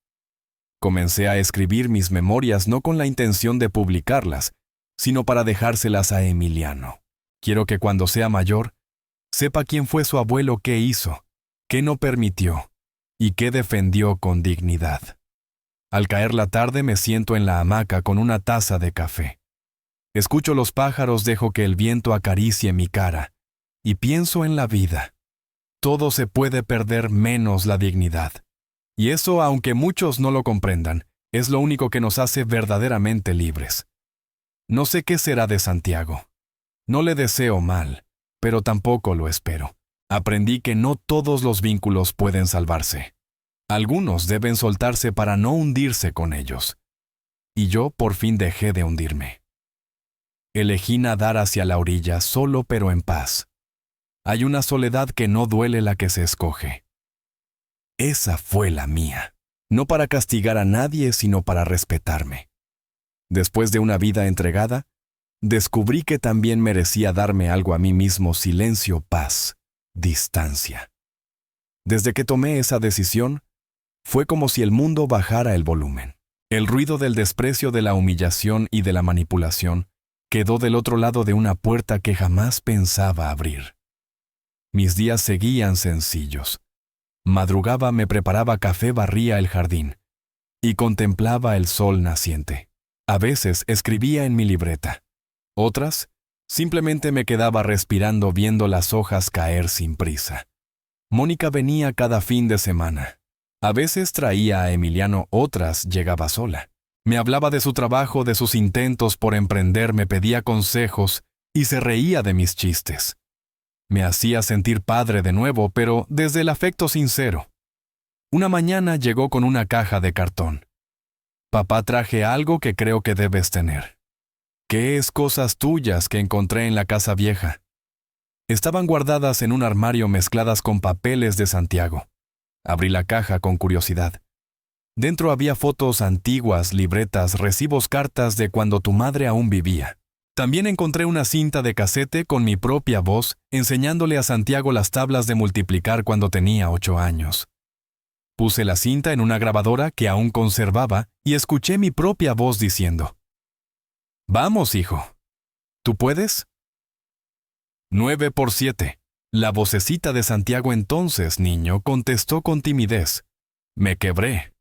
Comencé a escribir mis memorias no con la intención de publicarlas, sino para dejárselas a Emiliano. Quiero que cuando sea mayor, sepa quién fue su abuelo, qué hizo, qué no permitió y qué defendió con dignidad. Al caer la tarde me siento en la hamaca con una taza de café. Escucho los pájaros, dejo que el viento acaricie mi cara y pienso en la vida. Todo se puede perder menos la dignidad. Y eso, aunque muchos no lo comprendan, es lo único que nos hace verdaderamente libres. No sé qué será de Santiago. No le deseo mal, pero tampoco lo espero. Aprendí que no todos los vínculos pueden salvarse. Algunos deben soltarse para no hundirse con ellos. Y yo por fin dejé de hundirme. Elegí nadar hacia la orilla solo pero en paz. Hay una soledad que no duele la que se escoge. Esa fue la mía, no para castigar a nadie, sino para respetarme. Después de una vida entregada, descubrí que también merecía darme algo a mí mismo: silencio, paz, distancia. Desde que tomé esa decisión, fue como si el mundo bajara el volumen. El ruido del desprecio, de la humillación y de la manipulación quedó del otro lado de una puerta que jamás pensaba abrir. Mis días seguían sencillos. Madrugaba, me preparaba café, barría el jardín y contemplaba el sol naciente. A veces escribía en mi libreta. Otras, simplemente me quedaba respirando viendo las hojas caer sin prisa. Mónica venía cada fin de semana. A veces traía a Emiliano, otras llegaba sola. Me hablaba de su trabajo, de sus intentos por emprender, me pedía consejos y se reía de mis chistes. Me hacía sentir padre de nuevo, pero desde el afecto sincero. Una mañana llegó con una caja de cartón. Papá, traje algo que creo que debes tener. ¿Qué es? Cosas tuyas que encontré en la casa vieja. Estaban guardadas en un armario mezcladas con papeles de Santiago. Abrí la caja con curiosidad. Dentro había fotos antiguas, libretas, recibos, cartas de cuando tu madre aún vivía. También encontré una cinta de casete con mi propia voz enseñándole a Santiago las tablas de multiplicar cuando tenía 8 años. Puse la cinta en una grabadora que aún conservaba y escuché mi propia voz diciendo: «Vamos, hijo. ¿Tú puedes?» 9 por 7. La vocecita de Santiago entonces, niño, contestó con timidez. Me quebré.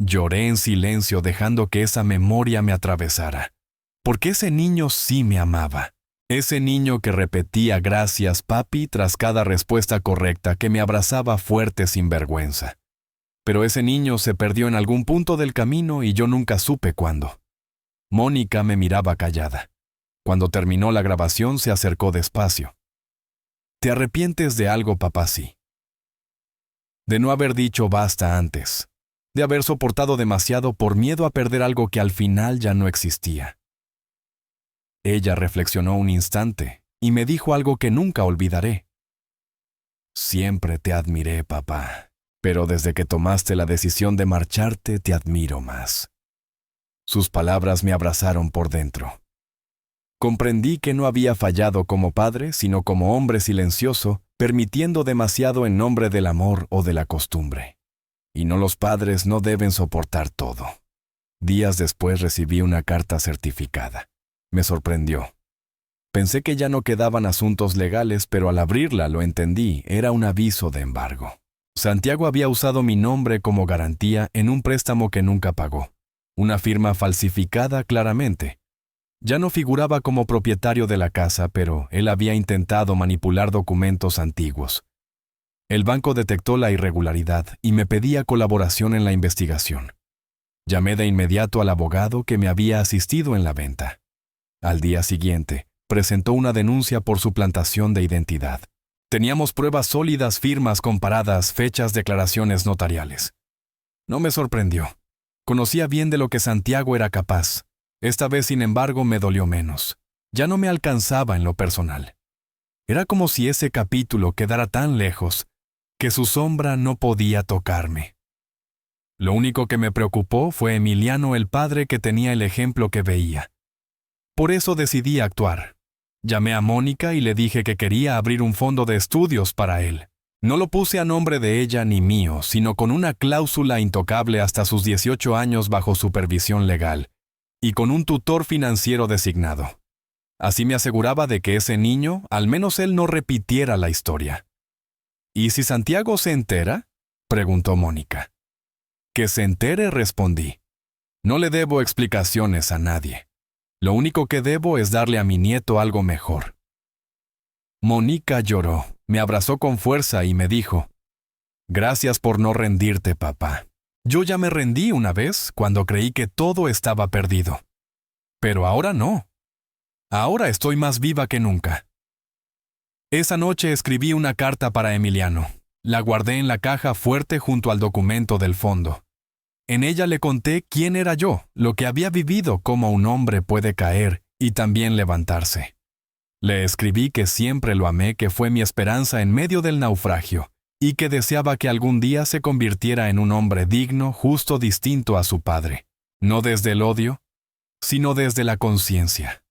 Lloré en silencio dejando que esa memoria me atravesara. Porque ese niño sí me amaba. Ese niño que repetía gracias, papi, tras cada respuesta correcta, que me abrazaba fuerte sin vergüenza. Pero ese niño se perdió en algún punto del camino y yo nunca supe cuándo. Mónica me miraba callada. Cuando terminó la grabación se acercó despacio. ¿Te arrepientes de algo, papá? Sí. De no haber dicho basta antes. De haber soportado demasiado por miedo a perder algo que al final ya no existía. Ella reflexionó un instante y me dijo algo que nunca olvidaré. Siempre te admiré, papá, pero desde que tomaste la decisión de marcharte te admiro más. Sus palabras me abrazaron por dentro. Comprendí que no había fallado como padre, sino como hombre silencioso, permitiendo demasiado en nombre del amor o de la costumbre. Y no, los padres no deben soportar todo. Días después recibí una carta certificada. Me sorprendió. Pensé que ya no quedaban asuntos legales, pero al abrirla lo entendí, era un aviso de embargo. Santiago había usado mi nombre como garantía en un préstamo que nunca pagó. Una firma falsificada claramente. Ya no figuraba como propietario de la casa, pero él había intentado manipular documentos antiguos. El banco detectó la irregularidad y me pedía colaboración en la investigación. Llamé de inmediato al abogado que me había asistido en la venta. Al día siguiente, presentó una denuncia por suplantación de identidad. Teníamos pruebas sólidas, firmas comparadas, fechas, declaraciones notariales. No me sorprendió. Conocía bien de lo que Santiago era capaz. Esta vez, sin embargo, me dolió menos. Ya no me alcanzaba en lo personal. Era como si ese capítulo quedara tan lejos que su sombra no podía tocarme. Lo único que me preocupó fue Emiliano, el padre que tenía el ejemplo que veía. Por eso decidí actuar. Llamé a Mónica y le dije que quería abrir un fondo de estudios para él. No lo puse a nombre de ella ni mío, sino con una cláusula intocable hasta sus 18 años bajo supervisión legal, y con un tutor financiero designado. Así me aseguraba de que ese niño, al menos él, no repitiera la historia. ¿Y si Santiago se entera?, preguntó Mónica. Que se entere, respondí. No le debo explicaciones a nadie. Lo único que debo es darle a mi nieto algo mejor. Mónica lloró, me abrazó con fuerza y me dijo: «Gracias por no rendirte, papá. Yo ya me rendí una vez cuando creí que todo estaba perdido. Pero ahora no. Ahora estoy más viva que nunca». Esa noche escribí una carta para Emiliano. La guardé en la caja fuerte junto al documento del fondo. En ella le conté quién era yo, lo que había vivido, cómo un hombre puede caer y también levantarse. Le escribí que siempre lo amé, que fue mi esperanza en medio del naufragio, y que deseaba que algún día se convirtiera en un hombre digno, justo, distinto a su padre, no desde el odio, sino desde la conciencia.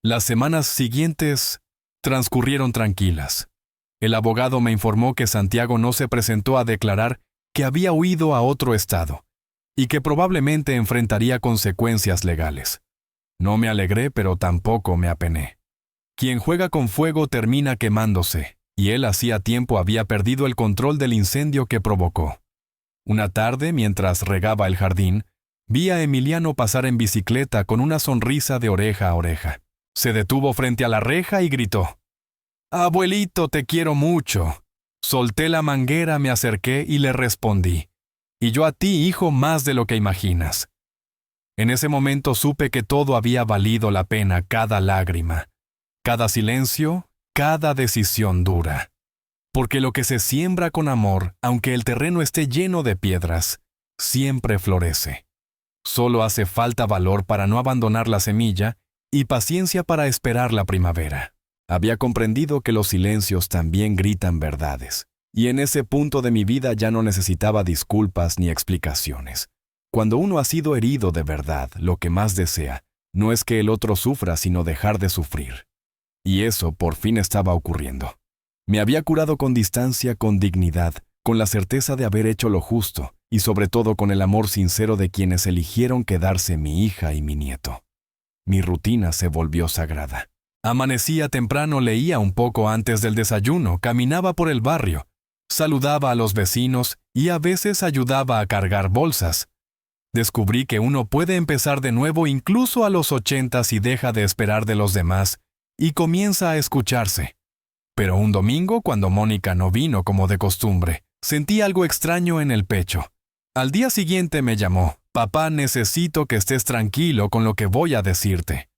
Las semanas siguientes transcurrieron tranquilas. El abogado me informó que Santiago no se presentó a declarar, que había huido a otro estado, y que probablemente enfrentaría consecuencias legales. No me alegré, pero tampoco me apené. Quien juega con fuego termina quemándose, y él hacía tiempo había perdido el control del incendio que provocó. Una tarde, mientras regaba el jardín, vi a Emiliano pasar en bicicleta con una sonrisa de oreja a oreja. Se detuvo frente a la reja y gritó: «Abuelito, te quiero mucho». Solté la manguera, me acerqué y le respondí: «Y yo a ti, hijo, más de lo que imaginas». En ese momento supe que todo había valido la pena, cada lágrima, cada silencio, cada decisión dura. Porque lo que se siembra con amor, aunque el terreno esté lleno de piedras, siempre florece. Solo hace falta valor para no abandonar la semilla y paciencia para esperar la primavera. Había comprendido que los silencios también gritan verdades, y en ese punto de mi vida ya no necesitaba disculpas ni explicaciones. Cuando uno ha sido herido de verdad, lo que más desea no es que el otro sufra, sino dejar de sufrir. Y eso por fin estaba ocurriendo. Me había curado con distancia, con dignidad, con la certeza de haber hecho lo justo, y sobre todo con el amor sincero de quienes eligieron quedarse mi hija y mi nieto. Mi rutina se volvió sagrada. Amanecía temprano, leía un poco antes del desayuno, caminaba por el barrio, saludaba a los vecinos y a veces ayudaba a cargar bolsas. Descubrí que uno puede empezar de nuevo incluso a los 80 si deja de esperar de los demás y comienza a escucharse. Pero un domingo, cuando Mónica no vino como de costumbre, sentí algo extraño en el pecho. Al día siguiente me llamó: «Papá, necesito que estés tranquilo con lo que voy a decirte».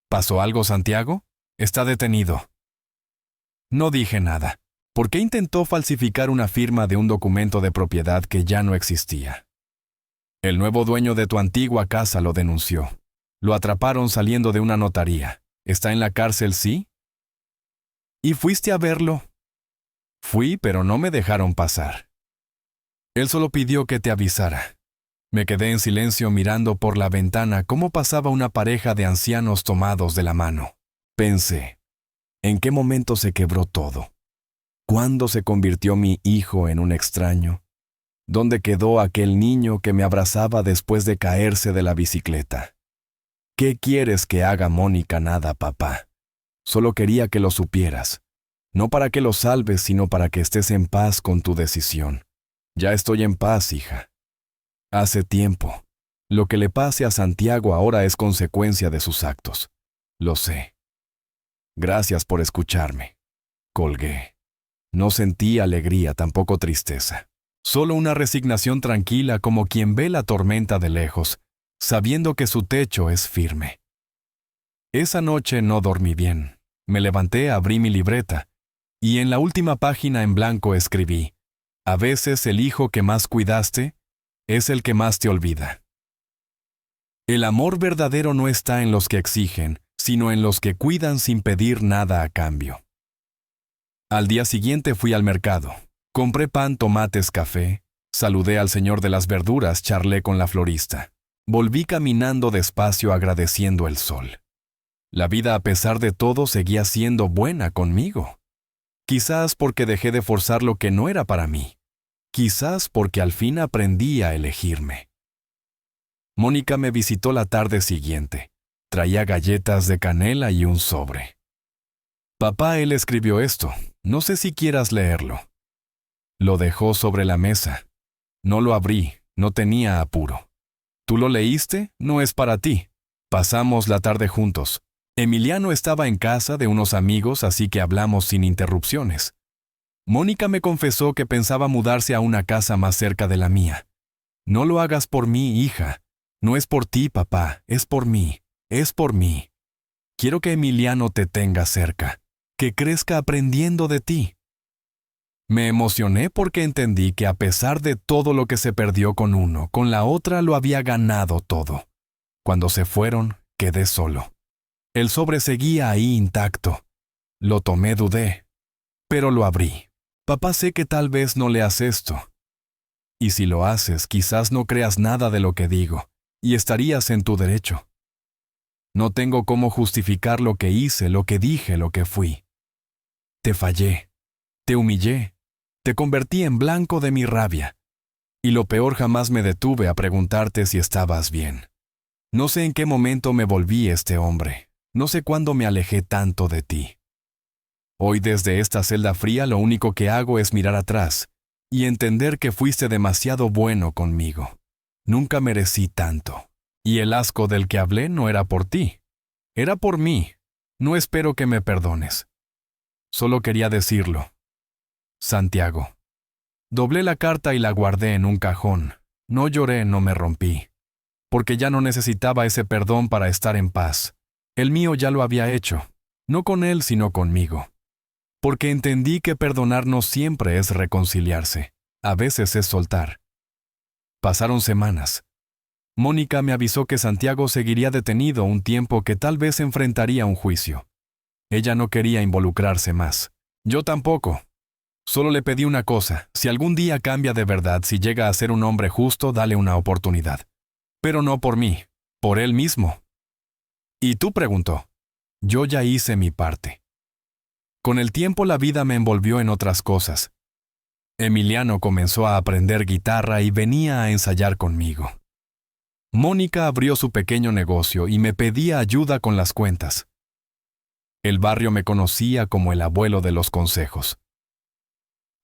¿Pasó algo, Santiago? Está detenido. No dije nada. ¿Por qué intentó falsificar una firma de un documento de propiedad que ya no existía? El nuevo dueño de tu antigua casa lo denunció. Lo atraparon saliendo de una notaría. ¿Está en la cárcel, sí? ¿Y fuiste a verlo? Fui, pero no me dejaron pasar. Él solo pidió que te avisara. Me quedé en silencio mirando por la ventana cómo pasaba una pareja de ancianos tomados de la mano. Pensé, ¿en qué momento se quebró todo? ¿Cuándo se convirtió mi hijo en un extraño? ¿Dónde quedó aquel niño que me abrazaba después de caerse de la bicicleta? ¿Qué quieres que haga, Mónica? Nada, papá. Solo quería que lo supieras. No para que lo salves, sino para que estés en paz con tu decisión. Ya estoy en paz, hija. Hace tiempo. Lo que le pase a Santiago ahora es consecuencia de sus actos. Lo sé. Gracias por escucharme. Colgué. No sentí alegría, tampoco tristeza. Solo una resignación tranquila como quien ve la tormenta de lejos, sabiendo que su techo es firme. Esa noche no dormí bien. Me levanté, abrí mi libreta, y en la última página en blanco escribí: a veces el hijo que más cuidaste es el que más te olvida. El amor verdadero no está en los que exigen, sino en los que cuidan sin pedir nada a cambio. Al día siguiente fui al mercado. Compré pan, tomates, café. Saludé al señor de las verduras, charlé con la florista. Volví caminando despacio agradeciendo el sol. La vida, a pesar de todo, seguía siendo buena conmigo. Quizás porque dejé de forzar lo que no era para mí. Quizás porque al fin aprendí a elegirme. Mónica me visitó la tarde siguiente. Traía galletas de canela y un sobre. Papá, él escribió esto. No sé si quieras leerlo. Lo dejó sobre la mesa. No lo abrí, no tenía apuro. ¿Tú lo leíste? No es para ti. Pasamos la tarde juntos. Emiliano estaba en casa de unos amigos, así que hablamos sin interrupciones. Mónica me confesó que pensaba mudarse a una casa más cerca de la mía. No lo hagas por mí, hija. No es por ti, papá, es por mí. Es por mí. Quiero que Emiliano te tenga cerca, que crezca aprendiendo de ti. Me emocioné porque entendí que a pesar de todo lo que se perdió con uno, con la otra lo había ganado todo. Cuando se fueron, quedé solo. El sobre seguía ahí intacto. Lo tomé, dudé, pero lo abrí. Papá, sé que tal vez no leas esto. Y si lo haces, quizás no creas nada de lo que digo, y estarías en tu derecho. No tengo cómo justificar lo que hice, lo que dije, lo que fui. Te fallé, te humillé, te convertí en blanco de mi rabia. Y lo peor, jamás me detuve a preguntarte si estabas bien. No sé en qué momento me volví este hombre. No sé cuándo me alejé tanto de ti. Hoy desde esta celda fría lo único que hago es mirar atrás y entender que fuiste demasiado bueno conmigo. Nunca merecí tanto. Y el asco del que hablé no era por ti. Era por mí. No espero que me perdones. Solo quería decirlo. Santiago. Doblé la carta y la guardé en un cajón. No lloré, no me rompí. Porque ya no necesitaba ese perdón para estar en paz. El mío ya lo había hecho. No con él, sino conmigo. Porque entendí que perdonar no siempre es reconciliarse. A veces es soltar. Pasaron semanas. Mónica me avisó que Santiago seguiría detenido un tiempo, que tal vez enfrentaría un juicio. Ella no quería involucrarse más. Yo tampoco. Solo le pedí una cosa: si algún día cambia de verdad, si llega a ser un hombre justo, dale una oportunidad. Pero no por mí, por él mismo. ¿Y tú?, preguntó. Yo ya hice mi parte. Con el tiempo la vida me envolvió en otras cosas. Emiliano comenzó a aprender guitarra y venía a ensayar conmigo. Mónica abrió su pequeño negocio y me pedía ayuda con las cuentas. El barrio me conocía como el abuelo de los consejos.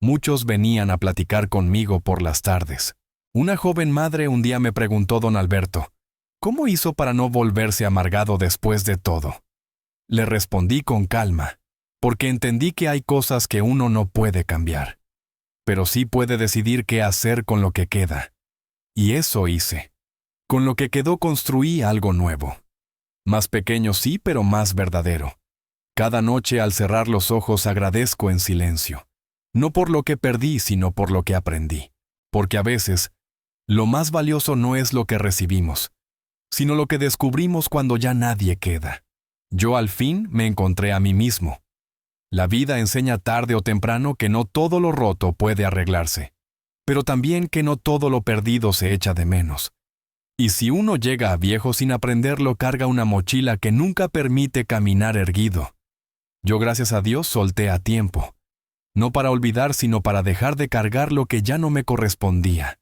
Muchos venían a platicar conmigo por las tardes. Una joven madre un día me preguntó: don Alberto, ¿cómo hizo para no volverse amargado después de todo? Le respondí con calma, porque entendí que hay cosas que uno no puede cambiar, pero sí puede decidir qué hacer con lo que queda. Y eso hice. Con lo que quedó construí algo nuevo. Más pequeño sí, pero más verdadero. Cada noche al cerrar los ojos agradezco en silencio. No por lo que perdí, sino por lo que aprendí. Porque a veces, lo más valioso no es lo que recibimos, sino lo que descubrimos cuando ya nadie queda. Yo al fin me encontré a mí mismo. La vida enseña tarde o temprano que no todo lo roto puede arreglarse, pero también que no todo lo perdido se echa de menos. Y si uno llega a viejo sin aprenderlo, carga una mochila que nunca permite caminar erguido. Yo, gracias a Dios, solté a tiempo. No para olvidar, sino para dejar de cargar lo que ya no me correspondía.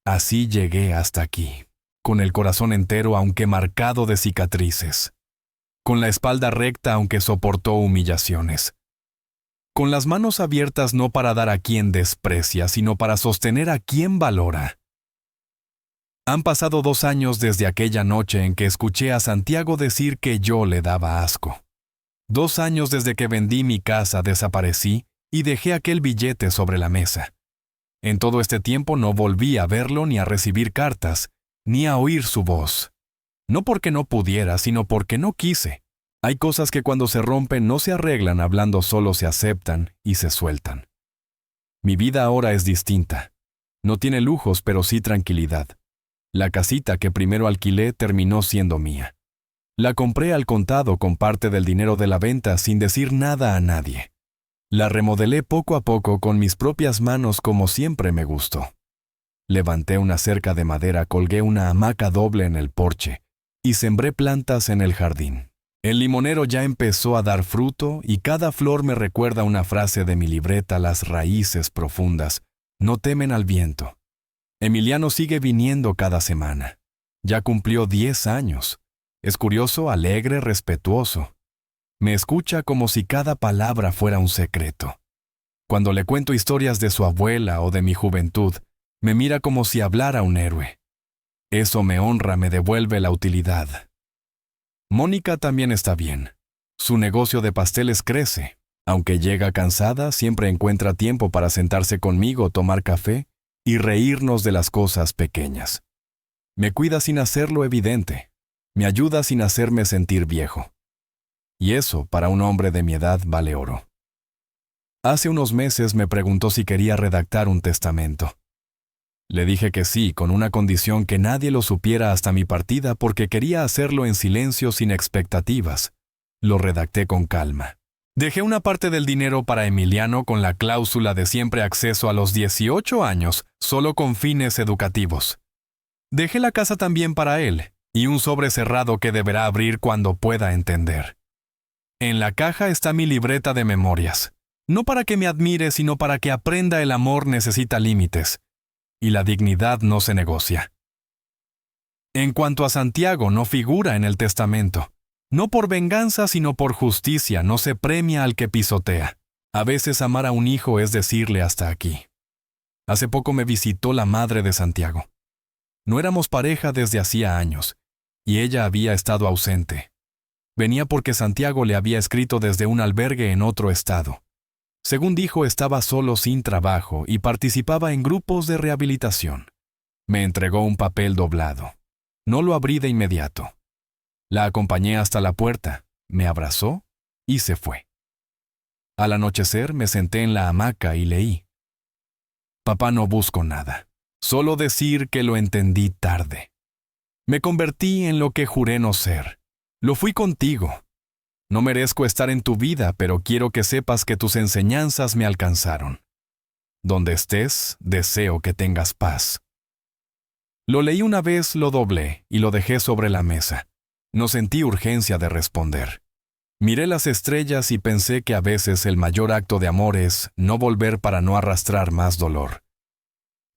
Así llegué hasta aquí, con el corazón entero aunque marcado de cicatrices, con la espalda recta aunque soportó humillaciones, con las manos abiertas no para dar a quien desprecia, sino para sostener a quien valora. Han pasado 2 años desde aquella noche en que escuché a Santiago decir que yo le daba asco. 2 años desde que vendí mi casa, desaparecí y dejé aquel billete sobre la mesa. En todo este tiempo no volví a verlo ni a recibir cartas, ni a oír su voz. No porque no pudiera, sino porque no quise. Hay cosas que cuando se rompen no se arreglan hablando, solo se aceptan y se sueltan. Mi vida ahora es distinta. No tiene lujos, pero sí tranquilidad. La casita que primero alquilé terminó siendo mía. La compré al contado con parte del dinero de la venta sin decir nada a nadie. La remodelé poco a poco con mis propias manos como siempre me gustó. Levanté una cerca de madera, colgué una hamaca doble en el porche y sembré plantas en el jardín. El limonero ya empezó a dar fruto y cada flor me recuerda una frase de mi libreta: las raíces profundas no temen al viento. Emiliano sigue viniendo cada semana. Ya cumplió 10 años. Es curioso, alegre, respetuoso. Me escucha como si cada palabra fuera un secreto. Cuando le cuento historias de su abuela o de mi juventud, me mira como si hablara un héroe. Eso me honra, me devuelve la utilidad. Mónica también está bien. Su negocio de pasteles crece. Aunque llega cansada, siempre encuentra tiempo para sentarse conmigo, tomar café y reírnos de las cosas pequeñas. Me cuida sin hacerlo evidente. Me ayuda sin hacerme sentir viejo. Y eso, para un hombre de mi edad, vale oro. Hace unos meses me preguntó si quería redactar un testamento. Le dije que sí, con una condición: que nadie lo supiera hasta mi partida, porque quería hacerlo en silencio, sin expectativas. Lo redacté con calma. Dejé una parte del dinero para Emiliano con la cláusula de siempre acceso a los 18 años, solo con fines educativos. Dejé la casa también para él, y un sobre cerrado que deberá abrir cuando pueda entender. En la caja está mi libreta de memorias. No para que me admire, sino para que aprenda: el amor necesita límites, y la dignidad no se negocia. En cuanto a Santiago, no figura en el testamento. No por venganza, sino por justicia, no se premia al que pisotea. A veces amar a un hijo es decirle hasta aquí. Hace poco me visitó la madre de Santiago. No éramos pareja desde hacía años, y ella había estado ausente. Venía porque Santiago le había escrito desde un albergue en otro estado. Según dijo, estaba solo, sin trabajo, y participaba en grupos de rehabilitación. Me entregó un papel doblado. No lo abrí de inmediato. La acompañé hasta la puerta, me abrazó y se fue. Al anochecer me senté en la hamaca y leí: Papá, no busco nada, solo decir que lo entendí tarde. Me convertí en lo que juré no ser. Lo fui contigo. No merezco estar en tu vida, pero quiero que sepas que tus enseñanzas me alcanzaron. Donde estés, deseo que tengas paz. Lo leí una vez, lo doblé y lo dejé sobre la mesa. No sentí urgencia de responder. Miré las estrellas y pensé que a veces el mayor acto de amor es no volver para no arrastrar más dolor.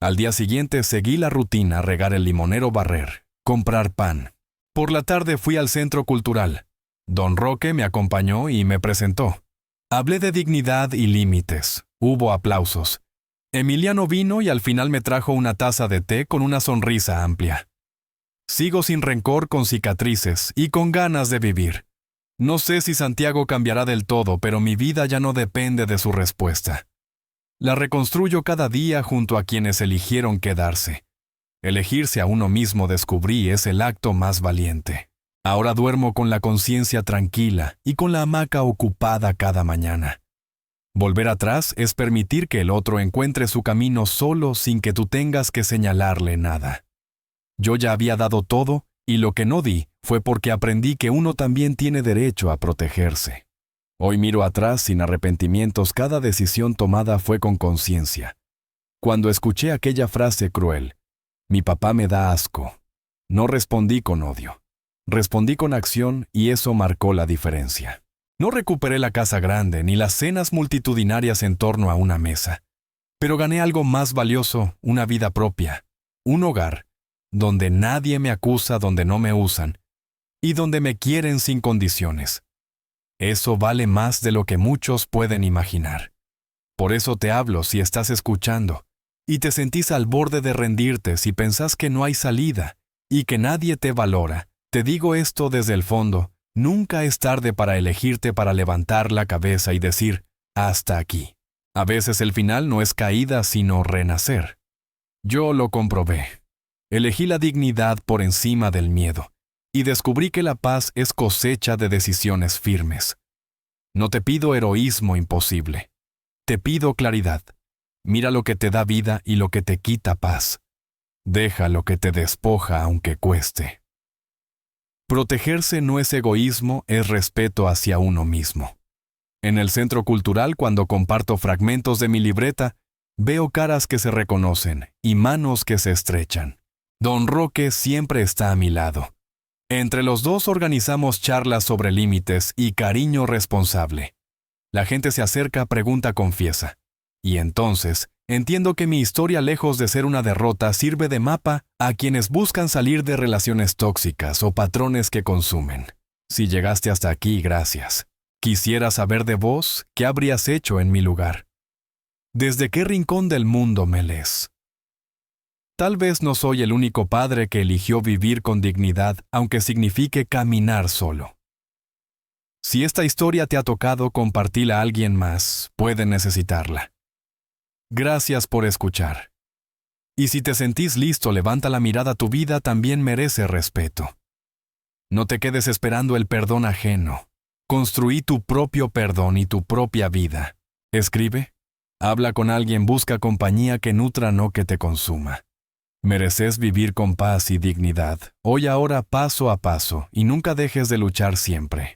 Al día siguiente seguí la rutina: regar el limonero, barrer, comprar pan. Por la tarde fui al centro cultural. Don Roque me acompañó y me presentó. Hablé de dignidad y límites. Hubo aplausos. Emiliano vino y al final me trajo una taza de té con una sonrisa amplia. Sigo sin rencor, con cicatrices y con ganas de vivir. No sé si Santiago cambiará del todo, pero mi vida ya no depende de su respuesta. La reconstruyo cada día junto a quienes eligieron quedarse. Elegirse a uno mismo, descubrí, es el acto más valiente. Ahora duermo con la conciencia tranquila y con la hamaca ocupada cada mañana. Volver atrás es permitir que el otro encuentre su camino solo, sin que tú tengas que señalarle nada. Yo ya había dado todo, y lo que no di fue porque aprendí que uno también tiene derecho a protegerse. Hoy miro atrás sin arrepentimientos, cada decisión tomada fue con conciencia. Cuando escuché aquella frase cruel, mi papá me da asco, no respondí con odio. Respondí con acción y eso marcó la diferencia. No recuperé la casa grande ni las cenas multitudinarias en torno a una mesa, pero gané algo más valioso, una vida propia, un hogar, donde nadie me acusa, donde no me usan, y donde me quieren sin condiciones. Eso vale más de lo que muchos pueden imaginar. Por eso te hablo si estás escuchando, y te sentís al borde de rendirte si pensás que no hay salida, y que nadie te valora. Te digo esto desde el fondo, nunca es tarde para elegirte, para levantar la cabeza y decir, hasta aquí. A veces el final no es caída, sino renacer. Yo lo comprobé. Elegí la dignidad por encima del miedo, y descubrí que la paz es cosecha de decisiones firmes. No te pido heroísmo imposible. Te pido claridad. Mira lo que te da vida y lo que te quita paz. Deja lo que te despoja aunque cueste. Protegerse no es egoísmo, es respeto hacia uno mismo. En el Centro Cultural, cuando comparto fragmentos de mi libreta, veo caras que se reconocen y manos que se estrechan. Don Roque siempre está a mi lado. Entre los dos organizamos charlas sobre límites y cariño responsable. La gente se acerca, pregunta, confiesa. Y entonces, entiendo que mi historia, lejos de ser una derrota, sirve de mapa a quienes buscan salir de relaciones tóxicas o patrones que consumen. Si llegaste hasta aquí, gracias. Quisiera saber de vos qué habrías hecho en mi lugar. ¿Desde qué rincón del mundo me lees? Tal vez no soy el único padre que eligió vivir con dignidad, aunque signifique caminar solo. Si esta historia te ha tocado, compartila a alguien más, puede necesitarla. Gracias por escuchar. Y si te sentís listo, levanta la mirada, tu vida también merece respeto. No te quedes esperando el perdón ajeno. Construí tu propio perdón y tu propia vida. Escribe, habla con alguien, busca compañía que nutra, no que te consuma. Mereces vivir con paz y dignidad, hoy, ahora, paso a paso, y nunca dejes de luchar siempre.